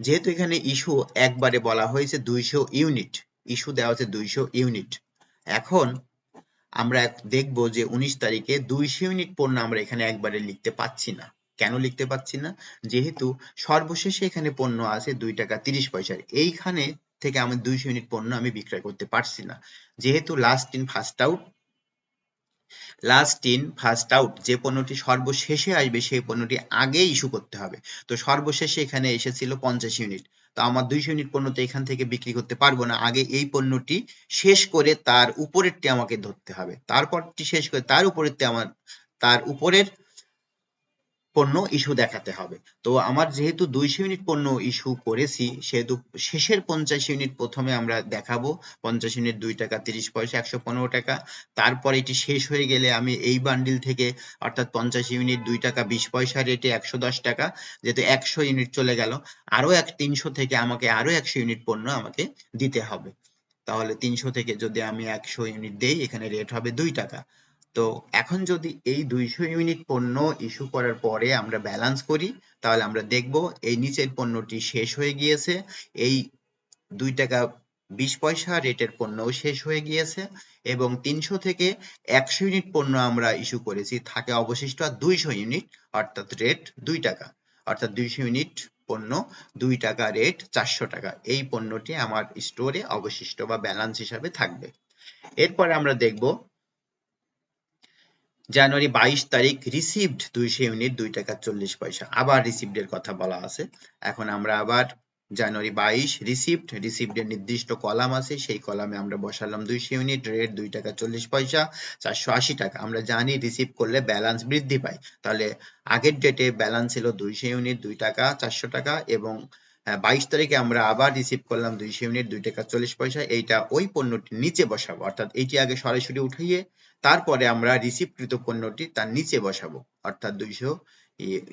Speaker 1: যেহেতু এখানে ইস্যু একবারে বলা হয়েছে 200 ইউনিট, ইস্যু দেওয়া হচ্ছে 200 ইউনিট। এখন আমরা দেখব যে 19 তারিখে 200 ইউনিট পণ্য আমরা এখানে একবারে লিখতে পাচ্ছি না। কেন লিখতে পাচ্ছি না? যেহেতু সর্বশেষে এখানে পণ্য আছে 2 টাকা 30 পয়সার, এইখানে থেকে আমি 200 ইউনিট পণ্য আমি বিক্রয় করতে পারছি না। যেহেতু লাস্ট ইন ফার্স্ট আউট যে পণ্যটি সর্বশেষে আসবে সেই পণ্যটি আগে ইস্যু করতে হবে। তো সর্বশেষে এখানে এসেছিল 50 ইউনিট, তো আমার 200 ইউনিট পণ্য তো এখান থেকে বিক্রি করতে পারবো না, আগে এই পণ্যটি শেষ করে তার উপরেরটি আমাকে ধরতে হবে, তারপরটি শেষ করে তার উপরের পণ্য ইস্যু দেখাতে হবে। তো আমার যেহেতু 200 ইউনিট পণ্য ইস্যু করেছি, সেহেতু শেষের 50 ইউনিট প্রথমে আমরা দেখাবো। 50 ইউনিট 2 টাকা 30 পয়সা 115 টাকা। তারপর এটি শেষ হয়ে গেলে আমি এই বান্ডিল থেকে, অর্থাৎ 50 ইউনিট 2 টাকা 20 পয়সা রেটে 110 টাকা, যেহেতু 100 ইউনিট চলে গেল, আরো 300 থেকে আমাকে আরো 100 ইউনিট পণ্য আমাকে দিতে হবে। তাহলে 300 থেকে যদি আমি 100 ইউনিট দেই, এখানে রেট হবে 2 টাকা। তো এখন যদি এই 200 ইউনিট পণ্য ইস্যু করার পরে আমরা ব্যালেন্স করি, তাহলে আমরা দেখব এই নিচের পণ্যটি শেষ হয়ে গিয়েছে, এই 2 টাকা 20 পয়সা রেটের পণ্যও শেষ হয়ে গিয়েছে, এবং 300 থেকে 100 ইউনিট পণ্য আমরা ইস্যু করেছি, থাকে অবশিষ্ট আর 200 ইউনিট, অর্থাৎ রেট 2 টাকা, অর্থাৎ 200 ইউনিট পণ্য 2 টাকা রেট 400 টাকা। এই পণ্যটি আমার স্টোরে অবশিষ্ট বা ব্যালেন্স হিসাবে থাকবে। এরপরে আমরা দেখব জানুয়ারি 22 তারিখ রিসিভড 200 ইউনিট 2 টাকা 40 পয়সা, আবার রিসিভডের কথা বলা আছে। এখন আমরা আবার জানুয়ারি 22 রিসিভডের নির্দিষ্ট কলাম আছে, সেই কলামে আমরা বসালাম 200 ইউনিট, রেট 2 টাকা 40 পয়সা 480 টাকা। আমরা জানি রিসিভ করলে ব্যালেন্স বৃদ্ধি পায়, তাহলে আগের ডেটে ব্যালেন্স ছিল 200 ইউনিট 2 টাকা 400 টাকা, এবং 22 তারিখে আমরা আবার রিসিভ করলাম 200 ইউনিট 2 টাকা 40 পয়সা, এইটা ওই পণ্যটির নিচে বসাবো, অর্থাৎ এইটি আগে সরাসরি উঠিয়ে তারপরে আমরা রিসিভকৃত পণ্যটি তার নিচে বসাবো, অর্থাৎ 200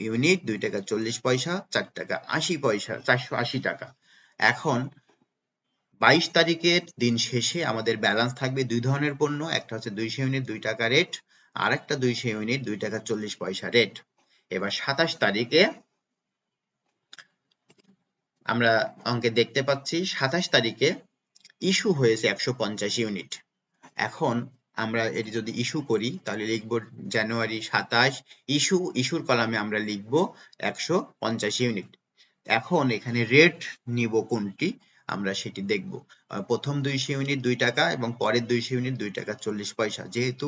Speaker 1: ইউনিট 2 টাকা 40 পয়সা 4 টাকা 80 পয়সা 480 টাকা। এখন 22 তারিখের দিন শেষে আমাদের ব্যালেন্স থাকবে দুই ধরনের পণ্য, একটা হচ্ছে 200 ইউনিট 2 টাকা রেট, আর একটা 200 ইউনিট 2 টাকা 40 পয়সা রেট। এবার 27 তারিখে আমরা অঙ্কে দেখতে পাচ্ছি 27 তারিখে ইস্যু হয়েছে 150 ইউনিট। এখন আমরা এটি যদি ইস্যু করি তাহলে লিখব জানুয়ারি 27 ইস্যুর কলামে আমরা লিখব 150 ইউনিট। এখন এখানে রেট নিব কোনটি আমরা সেটি দেখব। প্রথম 200 ইউনিট 2 টাকা এবং পরের 200 ইউনিট 2 টাকা 40 পয়সা। যেহেতু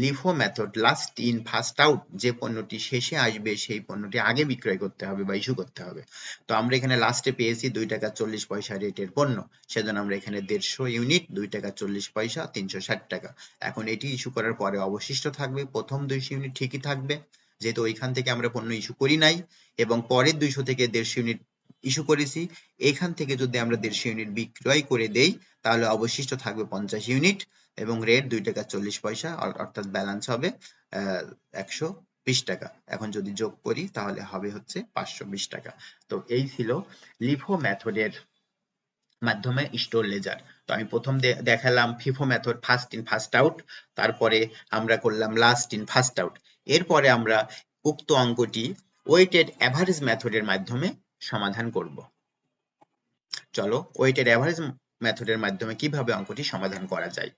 Speaker 1: LIFO method last in first out, যে পণ্যটি শেষে আসবে সেই পণ্যটি আগে বিক্রয় করতে হবে বা ইস্যু করতে হবে। তো আমরা এখানে লাস্টে পেয়েছি 2 টাকা 40 পয়সা রেটের পণ্য, সেজন্য আমরা এখানে 150 ইউনিট 2 টাকা 40 পয়সা 360 টাকা। এখন এটি ইস্যু করার পরে অবশিষ্ট থাকবে প্রথম 200 ইউনিট ঠিকই থাকবে, যেহেতু ওইখান থেকে আমরা পণ্য ইস্যু করি নাই, এবং পরের 200 থেকে 150 ইউনিট ইস্যু করেছি, এখান থেকে যদি আমরা 150 ইউনিট বিক্রয় করে দেই তাহলে অবশিষ্ট থাকবে 50 ইউনিট এবং রেট 2 টাকা 40 পয়সা, অর্থাৎ ব্যালেন্স হবে 120 টাকা। এখন যদি যোগ করি তাহলে হবে হচ্ছে 520 টাকা। তো এই ছিল লিফো মেথডের মাধ্যমে স্টোর লেজার। তো আমি প্রথম দেখালাম FIFO method first in first out, তারপরে আমরা করলাম লাস্ট ইন ফার্স্ট আউট। এরপরে আমরা উক্ত অঙ্কটি ওয়েটেড অ্যাভারেজ মেথডের মাধ্যমে সমাধান করব। চলো ওয়েটেড অ্যাভারেজ মেথডের মাধ্যমে কিভাবে অঙ্কটি সমাধান করা যায়।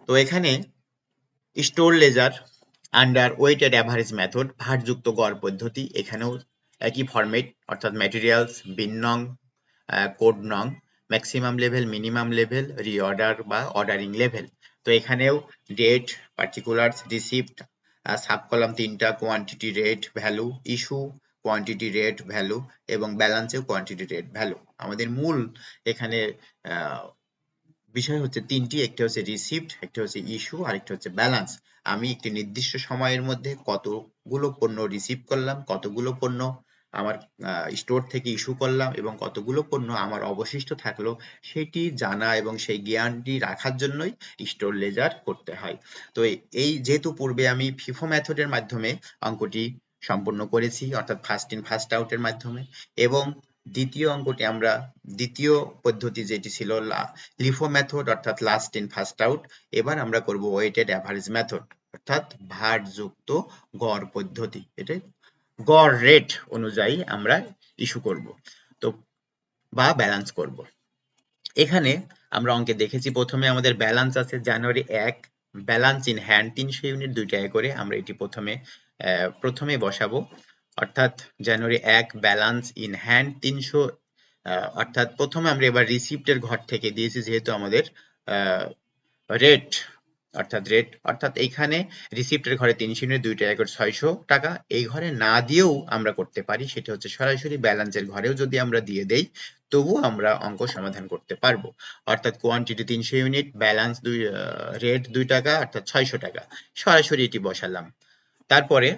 Speaker 1: তো এখানে store ledger under weighted average method ভারযুক্ত গড় পদ্ধতি, এখানেও একই ফরম্যাট, অর্থাৎ ম্যাটেরিয়ালস, বিন নং, কোড নং, maximum level, minimum level, reorder বা অর্ডারিং লেভেল। তো এখানেও date, particulars, receipt, sub column তিনটা, quantity, rate, value, issue, quantity, rate, value এবং ব্যালেন্সেও কোয়ান্টিটি, রেট, ভ্যালু। আমাদের মূল এখানে বিষয় হচ্ছে তিনটি, একটি হচ্ছে রিসিপ্ট, একটি হচ্ছে ইস্যু আর একটি হচ্ছে ব্যালেন্স। আমি একটি নির্দিষ্ট সময়ের মধ্যে কতগুলো পণ্য রিসিভ করলাম, কতগুলো পণ্য আমার স্টোর থেকে ইস্যু করলাম এবং কতগুলো পণ্য আমার অবশিষ্ট থাকলো সেটি জানা এবং সেই জ্ঞানটি রাখার জন্যই স্টোর লেজার করতে হয়। তো এই যেহেতু পূর্বে আমি ফিফো মেথডের মাধ্যমে অঙ্কটি সম্পূর্ণ করেছি, অর্থাৎ ফার্স্ট ইন ফার্স্ট আউটের মাধ্যমে, এবং দ্বিতীয় অঙ্কটি আমরা দ্বিতীয় পদ্ধতি যেটি ছিল লিফো মেথড অর্থাৎ লাস্ট ইন ফার্স্ট আউট, এবার আমরা করব ওয়েটেড অ্যাভারেজ মেথড অর্থাৎ ভারযুক্ত গড় পদ্ধতি। এটা গড় রেট অনুযায়ী আমরা ইস্যু করব তো বা ব্যালেন্স করব। এখানে আমরা অঙ্কে দেখেছি প্রথমে আমাদের ব্যালেন্স আছে জানুয়ারি 1, ব্যালেন্স ইন হ্যান্ড 300 ইউনিট 2 টাকা করে, আমরা এটি প্রথমে বসাবো, অর্থাৎ জানুয়ারি 1 ব্যালেন্স ইন হ্যান্ড 300, অর্থাৎ প্রথমে আমরা এবার রিসিপ্টের ঘর থেকে দিয়েছি, যেহেতু আমাদের রেট অর্থাৎ এইখানে রিসিপ্টের ঘরে 300 ইউনিট 2 টাকা করে 600 টাকা, এই ঘরে না দিয়েও আমরা করতে পারি, সেটা হচ্ছে সরাসরি ব্যালেন্সের ঘরেও যদি আমরা দিয়ে দেই তবুও আমরা অঙ্ক সমাধান করতে পারবো। অর্থাৎ কোয়ান্টিটি 300 ইউনিট, ব্যালেন্স রেট 2 টাকা অর্থাৎ 600 টাকা, সরাসরি এটি বসালাম। তারপরে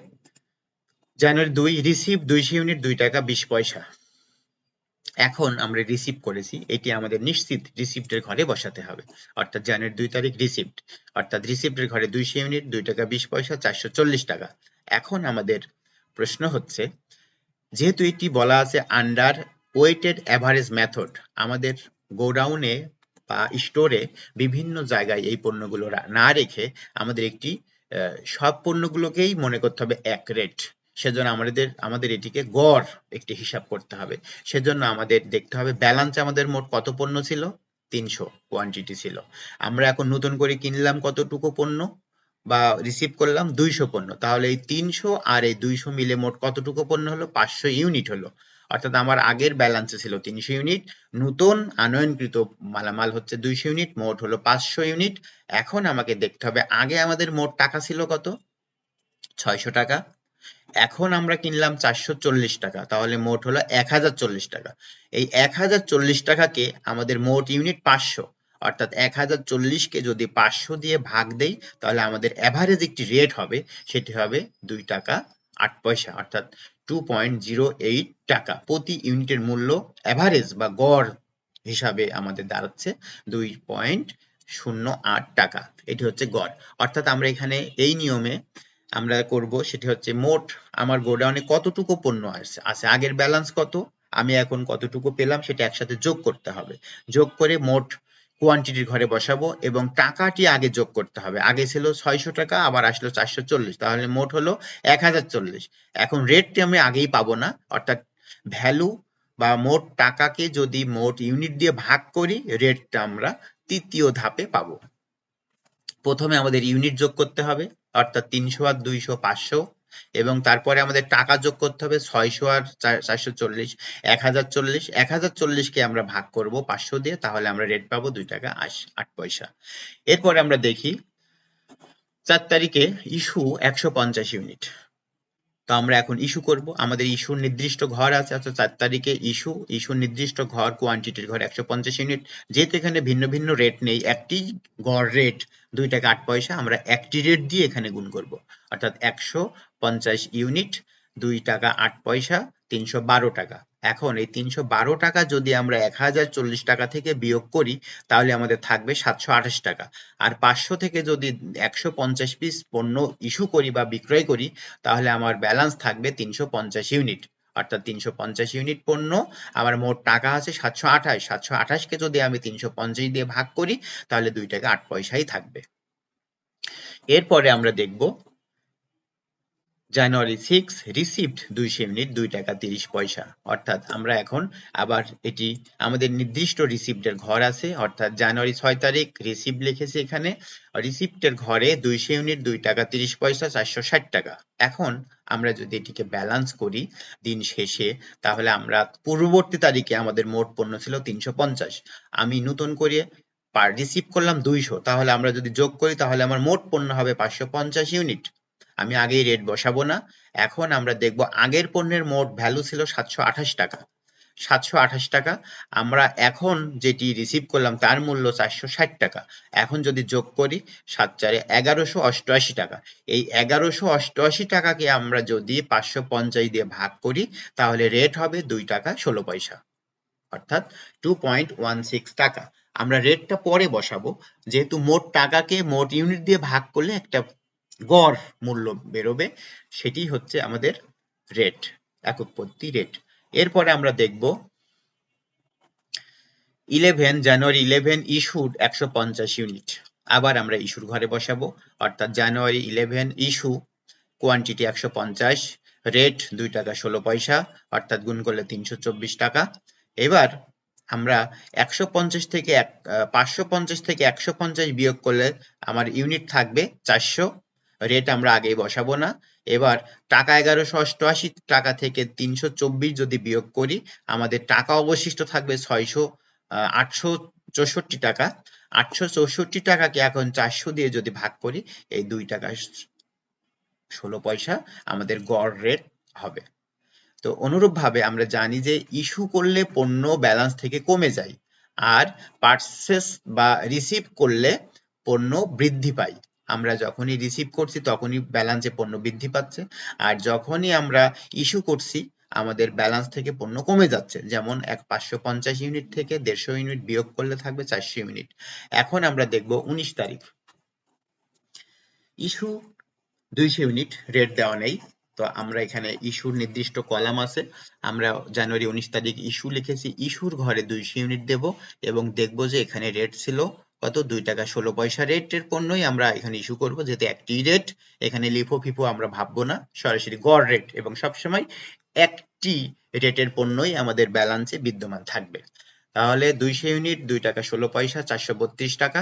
Speaker 1: জানুয়ারি 2 রিসিভ 200 ইউনিট 2 টাকা 20 পয়সা। এখন আমরা রিসিভ করেছি, এটি আমাদের নিশ্চিত রিসিপ্টের ঘরে বসাতে হবে, অর্থাৎ জানুয়ারি 2 তারিখ রিসিপ্ট, অর্থাৎ রিসিপ্টের ঘরে 200 ইউনিট 2 টাকা 20 পয়সা 440 টাকা। এখন আমাদের প্রশ্ন হচ্ছে, যেহেতু এটি বলা আছে আন্ডার ওয়েটেড অ্যাভারেজ মেথড, আমাদের গোডাউনে বা স্টোরে বিভিন্ন জায়গায় এই পণ্যগুলো না রেখে আমাদের একটি সব পণ্যগুলোকেই মনে করতে হবে এক রেট, সেজন্য আমাদের এটিকে গড় একটি হিসাব করতে হবে। সেজন্য আমাদের দেখতে হবে ব্যালেন্স আমাদের মোট কত পণ্য ছিল, 300 কোয়ান্টিটি ছিল। আমরা এখন নতুন করে কিনলাম কতটুকু পণ্য বা রিসিভ করলাম 200 পণ্য, তাহলে এই 300 আর এই 200 মিলে মোট কতটুকু পণ্য হলো, 500 ইউনিট হলো। অর্থাৎ আমার আগের ব্যালেন্সে ছিল 300 ইউনিট, নতুন আনয়নকৃত মালামাল হচ্ছে 200 ইউনিট, মোট হলো 500 ইউনিট। এখন আমাকে দেখতে হবে আগে আমাদের মোট টাকা ছিল কত, 600 টাকা, এখন আমরা কিনলাম 440 টাকা, তাহলে মোট হলো 1040 টাকা। এই 1040 টাকাকে আমাদের মোট ইউনিট 500, অর্থাৎ 1040কে যদি 500 দিয়ে ভাগ দেই তাহলে আমাদের এভারেজ একটি রেট হবে, সেটি হবে 2 টাকা 8 পয়সা, অর্থাৎ 2.08 টাকা প্রতি ইউনিটের মূল্য এভারেজ বা গড় হিসাবে আমাদের দাঁড়াচ্ছে 2.08 টাকা। এটি হচ্ছে গড়। অর্থাৎ আমরা এখানে এই নিয়মে আমরা করব সেটি হচ্ছে মোট আমার গোডাউনে কতটুকু পণ্য আছে, আগের ব্যালেন্স কত, আমি এখন কতটুকু পেলাম সেটা একসাথে যোগ করতে হবে। যোগ করে মোট কোয়ান্টিটির ঘরে বসাবো এবং টাকাটি আগে যোগ করতে হবে। আগে ছিল 600 টাকা, আবার আসলো 440, তাহলে মোট হলো 1040। এখন রেটটি আমি আগেই পাবো না, অর্থাৎ ভ্যালু বা মোট টাকাকে যদি মোট ইউনিট দিয়ে ভাগ করি রেটটা আমরা তৃতীয় ধাপে পাবো। প্রথমে আমাদের ইউনিট যোগ করতে হবে, অর্থাৎ 300 আর 200 500, এবং তারপরে আমাদের টাকা যোগ করতে হবে 600 আর 440 1040। 1040 কে আমরা ভাগ করব 500 দিয়ে, তাহলে আমরা রেট পাবো 2 টাকা 8 পয়সা। এরপরে আমরা দেখি 4 তারিখে ইস্যু 150 ইউনিট। তো আমরা এখন ইস্যু করব, আমাদের ইস্যুর নির্দিষ্ট ঘর আছে, অর্থাৎ 4 তারিখে ইস্যুর নির্দিষ্ট ঘর কোয়ান্টিটির ঘর 150 ইউনিট। যেহেতু এখানে ভিন্ন ভিন্ন রেট নেই, একটি গড় রেট 2 টাকা 8 পয়সা, আমরা একটি রেট দিয়ে এখানে গুণ করব, অর্থাৎ 150 ইউনিট 2 টাকা 8 পয়সা 312 টাকা। এখন এই 312 টাকা যদি আমরা 1040 টাকা থেকে বিয়োগ করি তাহলে আমাদের থাকবে 728 টাকা। আর 500 থেকে যদি 150 পিস পণ্য ইস্যু করি বা বিক্রয় করি তাহলে আমার ব্যালেন্স থাকবে 350 ইউনিট, অর্থাৎ 350 ইউনিট পণ্য, আমার মোট টাকা আছে 728। 728 কে যদি আমি 350 দিয়ে ভাগ করি তাহলে 2 টাকা 8 পয়সাই থাকবে। এরপরে আমরা দেখব জানুয়ারি 6 রিসিভড 200 ইউনিট 2 টাকা 30 পয়সা। অর্থাৎ আমরা এখন আবার এটি আমাদের নির্দিষ্ট রিসিভডের ঘর আছে, অর্থাৎ জানুয়ারি 6 তারিখ রিসিভড লিখেছি এখানে, রিসিভডের ঘরে 200 ইউনিট 2 টাকা 30 পয়সা 460 টাকা। এখন আমরা যদি এটিকে ব্যালেন্স করি দিন শেষে তাহলে আমরা পূর্ববর্তী তারিখে আমাদের মোট পণ্য ছিল 350, আমি নতুন করে রিসিভ করলাম 200, তাহলে আমরা যদি যোগ করি তাহলে আমার মোট পণ্য হবে 550 ইউনিট। আমি আগেই রেট বসাবো না। এখন আমরা দেখব আগের পণ্যের মোট ভ্যালু ছিল 728 টাকা। 728 টাকা আমরা এখন যেটি রিসিভ করলাম তার মূল্য 460 টাকা। এখন যদি যোগ করি 7 4 1188 টাকা। এই 1188 টাকাকে আমরা যদি 550 দিয়ে ভাগ করি তাহলে রেট হবে 2 টাকা 16 পয়সা, অর্থাৎ 2.16 টাকা। আমরা রেটটা পরে বসাবো, যেহেতু মোট টাকাকে মোট ইউনিট দিয়ে ভাগ করলে একটা গড় মূল্য বেরোবে, সেটি হচ্ছে আমাদের রেট, একক প্রতি রেট। এরপরে আমরা দেখব 11 জানুয়ারি 11 ইস্যুড 150 ইউনিট। আবার আমরা ইস্যুর ঘরে বসাবো, অর্থাৎ জানুয়ারি 11 ইস্যু কোয়ান্টিটি 150, রেট 2 টাকা 16 পয়সা, অর্থাৎ গুণ করলে 324 টাকা। এবার আমরা 150 থেকে 550 থেকে 150 বিয়োগ করলে আমার ইউনিট থাকবে 400, রেট আমরা আগেই বসাবো না। এবার টাকা 1188 টাকা থেকে 324 যদি বিয়োগ করি আমাদের টাকা অবশিষ্ট থাকবে 864 টাকা। 864 টাকাকে এখন 400 দিয়ে যদি ভাগ করি এই 2 টাকা 16 পয়সা আমাদের গড় রেট হবে। তো অনুরূপভাবে আমরা জানি যে ইস্যু করলে পণ্য ব্যালেন্স থেকে কমে যায়, আর পারচেস বা রিসিভ করলে পণ্য বৃদ্ধি পায়। আমরা যখনই রিসিভ করছি তখনই ব্যালেন্সে পণ্য বৃদ্ধি পাচ্ছে, আর যখনই আমরা ইস্যু করছি আমাদের ব্যালেন্স থেকে পণ্য কমে যাচ্ছে। যেমন 550 ইউনিট থেকে 150 ইউনিট বিয়োগ করলে থাকবে 400 ইউনিট। এখন আমরা দেখব 19 তারিখ ইস্যু 200 ইউনিট, রেট দেওয়া নেই। তো আমরা এখানে ইস্যুর নির্দিষ্ট কলাম আছে, আমরা জানুয়ারি 19 তারিখ ইস্যু লিখেছি, ইস্যুর ঘরে 200 ইউনিট দেব এবং দেখব যে এখানে রেট ছিল কত, 2 টাকা 16 পয়সা। রেটের পণ্যই আমরা এখানে ইস্যু করব, যেহেতু একটি রেট, এখানে লিফো ফিফো আমরা ভাববো না, সরাসরি গড় রেট, এবং সবসময় একটি রেটের পণ্যই আমাদের ব্যালেন্সে বিদ্যমান থাকবে। তাহলে 200 ইউনিট 2 টাকা 16 পয়সা 432 টাকা।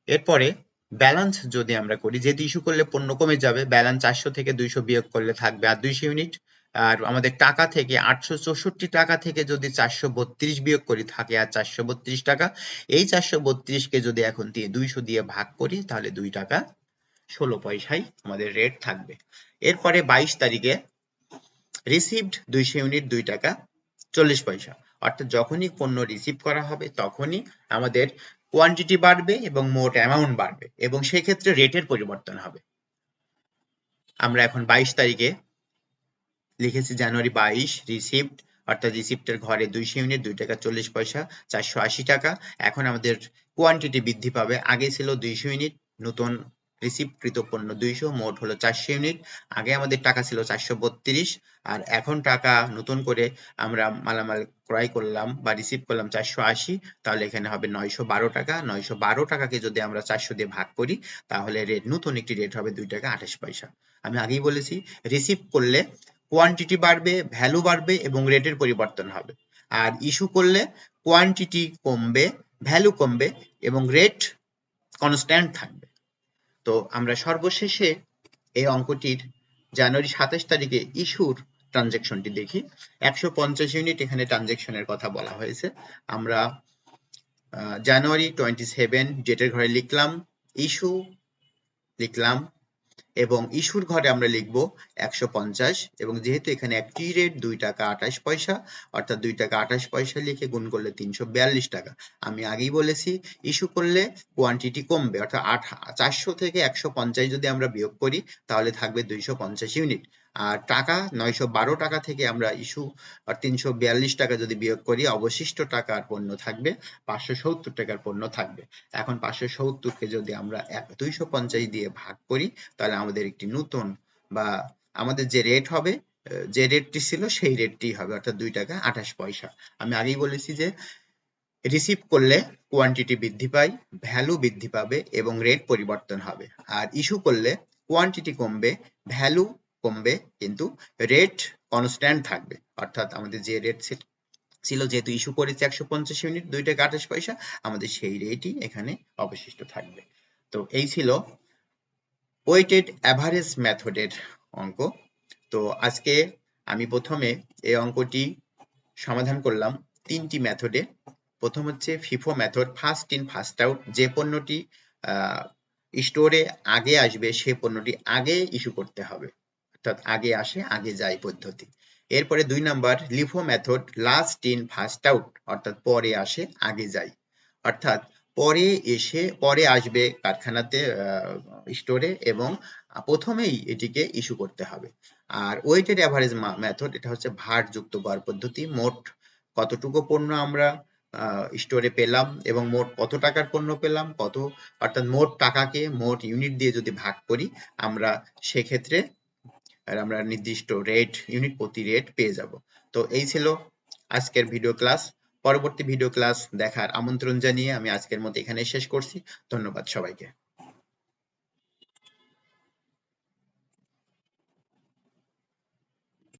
Speaker 1: এরপরে ব্যালেন্স যদি আমরা করি, যেহেতু ইস্যু করলে পণ্য কমে যাবে, ব্যালেন্স 400 থেকে 200 বিয়োগ করলে থাকবে আর 200 ইউনিট। আর আমাদের টাকা থেকে 864 টাকা থেকে যদি 432 বিয়োগ করি থাকে আর 432 টাকা। এই 432 কে যদি এখন 200 দিয়ে ভাগ করি তাহলে 2 টাকা 16 পয়সাই আমাদের রেট থাকবে। এরপরে 22 তারিখে রিসিভড 200 ইউনিট 2 টাকা 40 পয়সা। অর্থাৎ যখনই পণ্য রিসিভ করা হবে তখনই আমাদের কোয়ান্টিটি বাড়বে এবং মোট অ্যামাউন্ট বাড়বে এবং সেই ক্ষেত্রে রেটের পরিবর্তন হবে। আমরা এখন 22 তারিখে লিখেছি জানুয়ারি 22 রিসিভড, অর্থাৎ রিসিপ্টের ঘরে 200 ইউনিট 2 টাকা 40 পয়সা 480 টাকা। এখন আমাদের কোয়ান্টিটি বৃদ্ধি পাবে, আগে ছিল 200 ইউনিট, নতুন রিসিভকৃত পণ্য 200, মোট হলো 400 ইউনিট। আগে আমাদের টাকা ছিল 432 আর এখন টাকা নতুন করে আমরা মালামাল ক্রয় করলাম বা রিসিভ করলাম 480, তাহলে এখানে হবে 912 টাকা। 912 টাকাকে যদি আমরা 400 দিয়ে ভাগ করি তাহলে রেট, নতুন একটি রেট হবে 2 টাকা 28 পয়সা। আমি আগেই বলেছি রিসিভ করলে কোয়ান্টিটি বাড়বে, ভ্যালু বাড়বে এবং রেটের পরিবর্তন হবে। আর ইস্যু করলে কোয়ান্টিটি কমবে, ভ্যালু কমবে এবং রেট কনস্ট্যান্ট থাকবে। তো আমরা সর্বশেষে এই অঙ্কটির জানুয়ারি 27 তারিখে ইস্যুর ট্রানজ্যাকশনটি দেখি। 150 ইউনিট এখানে ট্রানজ্যাকশনের কথা বলা হয়েছে। আমরা জানুয়ারি 27 ডেটের ঘরে লিখলাম, ইস্যু লিখলাম এবং ইস্যুর ঘরে আমরা লিখব 150 এবং যেহেতু এখানে একটি রেট 2 টাকা 28 পয়সা, অর্থাৎ 2 টাকা 28 পয়সা লিখে গুণ করলে 342 টাকা। আমি আগেই বলেছি ইস্যু করলে কোয়ান্টিটি কমবে, অর্থাৎ 400 থেকে 150 যদি আমরা বিয়োগ করি তাহলে থাকবে 250 ইউনিট। আর টাকা 912 টাকা থেকে আমরা ইস্যু আর 342 টাকা যদি বিয়োগ করি, অবশিষ্ট টাকার পণ্য থাকবে 570 টাকার পণ্য থাকবে। এখন 570 কে যদি আমরা 250 দিয়ে ভাগ করি তাহলে আমাদের একটি নতুন বা আমাদের যে রেট হবে, যে রেটটি ছিল সেই রেটটি হবে, অর্থাৎ 2 টাকা 28 পয়সা। আমি আগেই বলেছি যে রিসিভ করলে কোয়ান্টিটি বৃদ্ধি পায়, ভ্যালু বৃদ্ধি পাবে এবং রেট পরিবর্তন হবে। আর ইস্যু করলে কোয়ান্টিটি কমবে, ভ্যালু কমবে কিন্তু রেট কনস্ট্যান্ট থাকবে, অর্থাৎ আমাদের যে রেট ছিল, যেহেতু ইস্যু করেছে 150 ইউনিট 2 টাকা 28 পয়সা, আমাদের সেই রেটই এখানে অবশিষ্ট থাকবে। তো এই ছিল ওয়েটেড অ্যাভারেজ মেথডের অঙ্ক। তো আজকে আমি প্রথমে এই অঙ্কটি সমাধান করলাম 3টি মেথডে। প্রথম হচ্ছে FIFO method, first in first out, যে পণ্যটি স্টোরে আগে আসবে সে পণ্যটি আগে ইস্যু করতে হবে, অর্থাৎ আগে আসে আগে যায় পদ্ধতি। এরপরে 2 number LIFO method, last in first out, অর্থাৎ পরে আসে আগে যায়, অর্থাৎ পরে আসবে কারখানাতে স্টোরে এবং প্রথমেই এটিকে ইস্যু করতে হবে। আর ওয়েটেড অ্যাভারেজ মেথড, এটা হচ্ছে ভারযুক্ত গড় পদ্ধতি, মোট কতটুকু পণ্য আমরা স্টোরে পেলাম এবং মোট কত টাকার পণ্য পেলাম, অর্থাৎ মোট টাকাকে মোট ইউনিট দিয়ে যদি ভাগ করি আমরা সেক্ষেত্রে আমরা নির্দিষ্ট রেট, ইউনিট প্রতি রেট পেয়ে যাব। তো এই ছিল আজকের ভিডিও ক্লাস। পরবর্তী ভিডিও ক্লাস দেখার আমন্ত্রণ জানিয়ে আমি আজকের মতো এখানে শেষ করছি। ধন্যবাদ সবাইকে।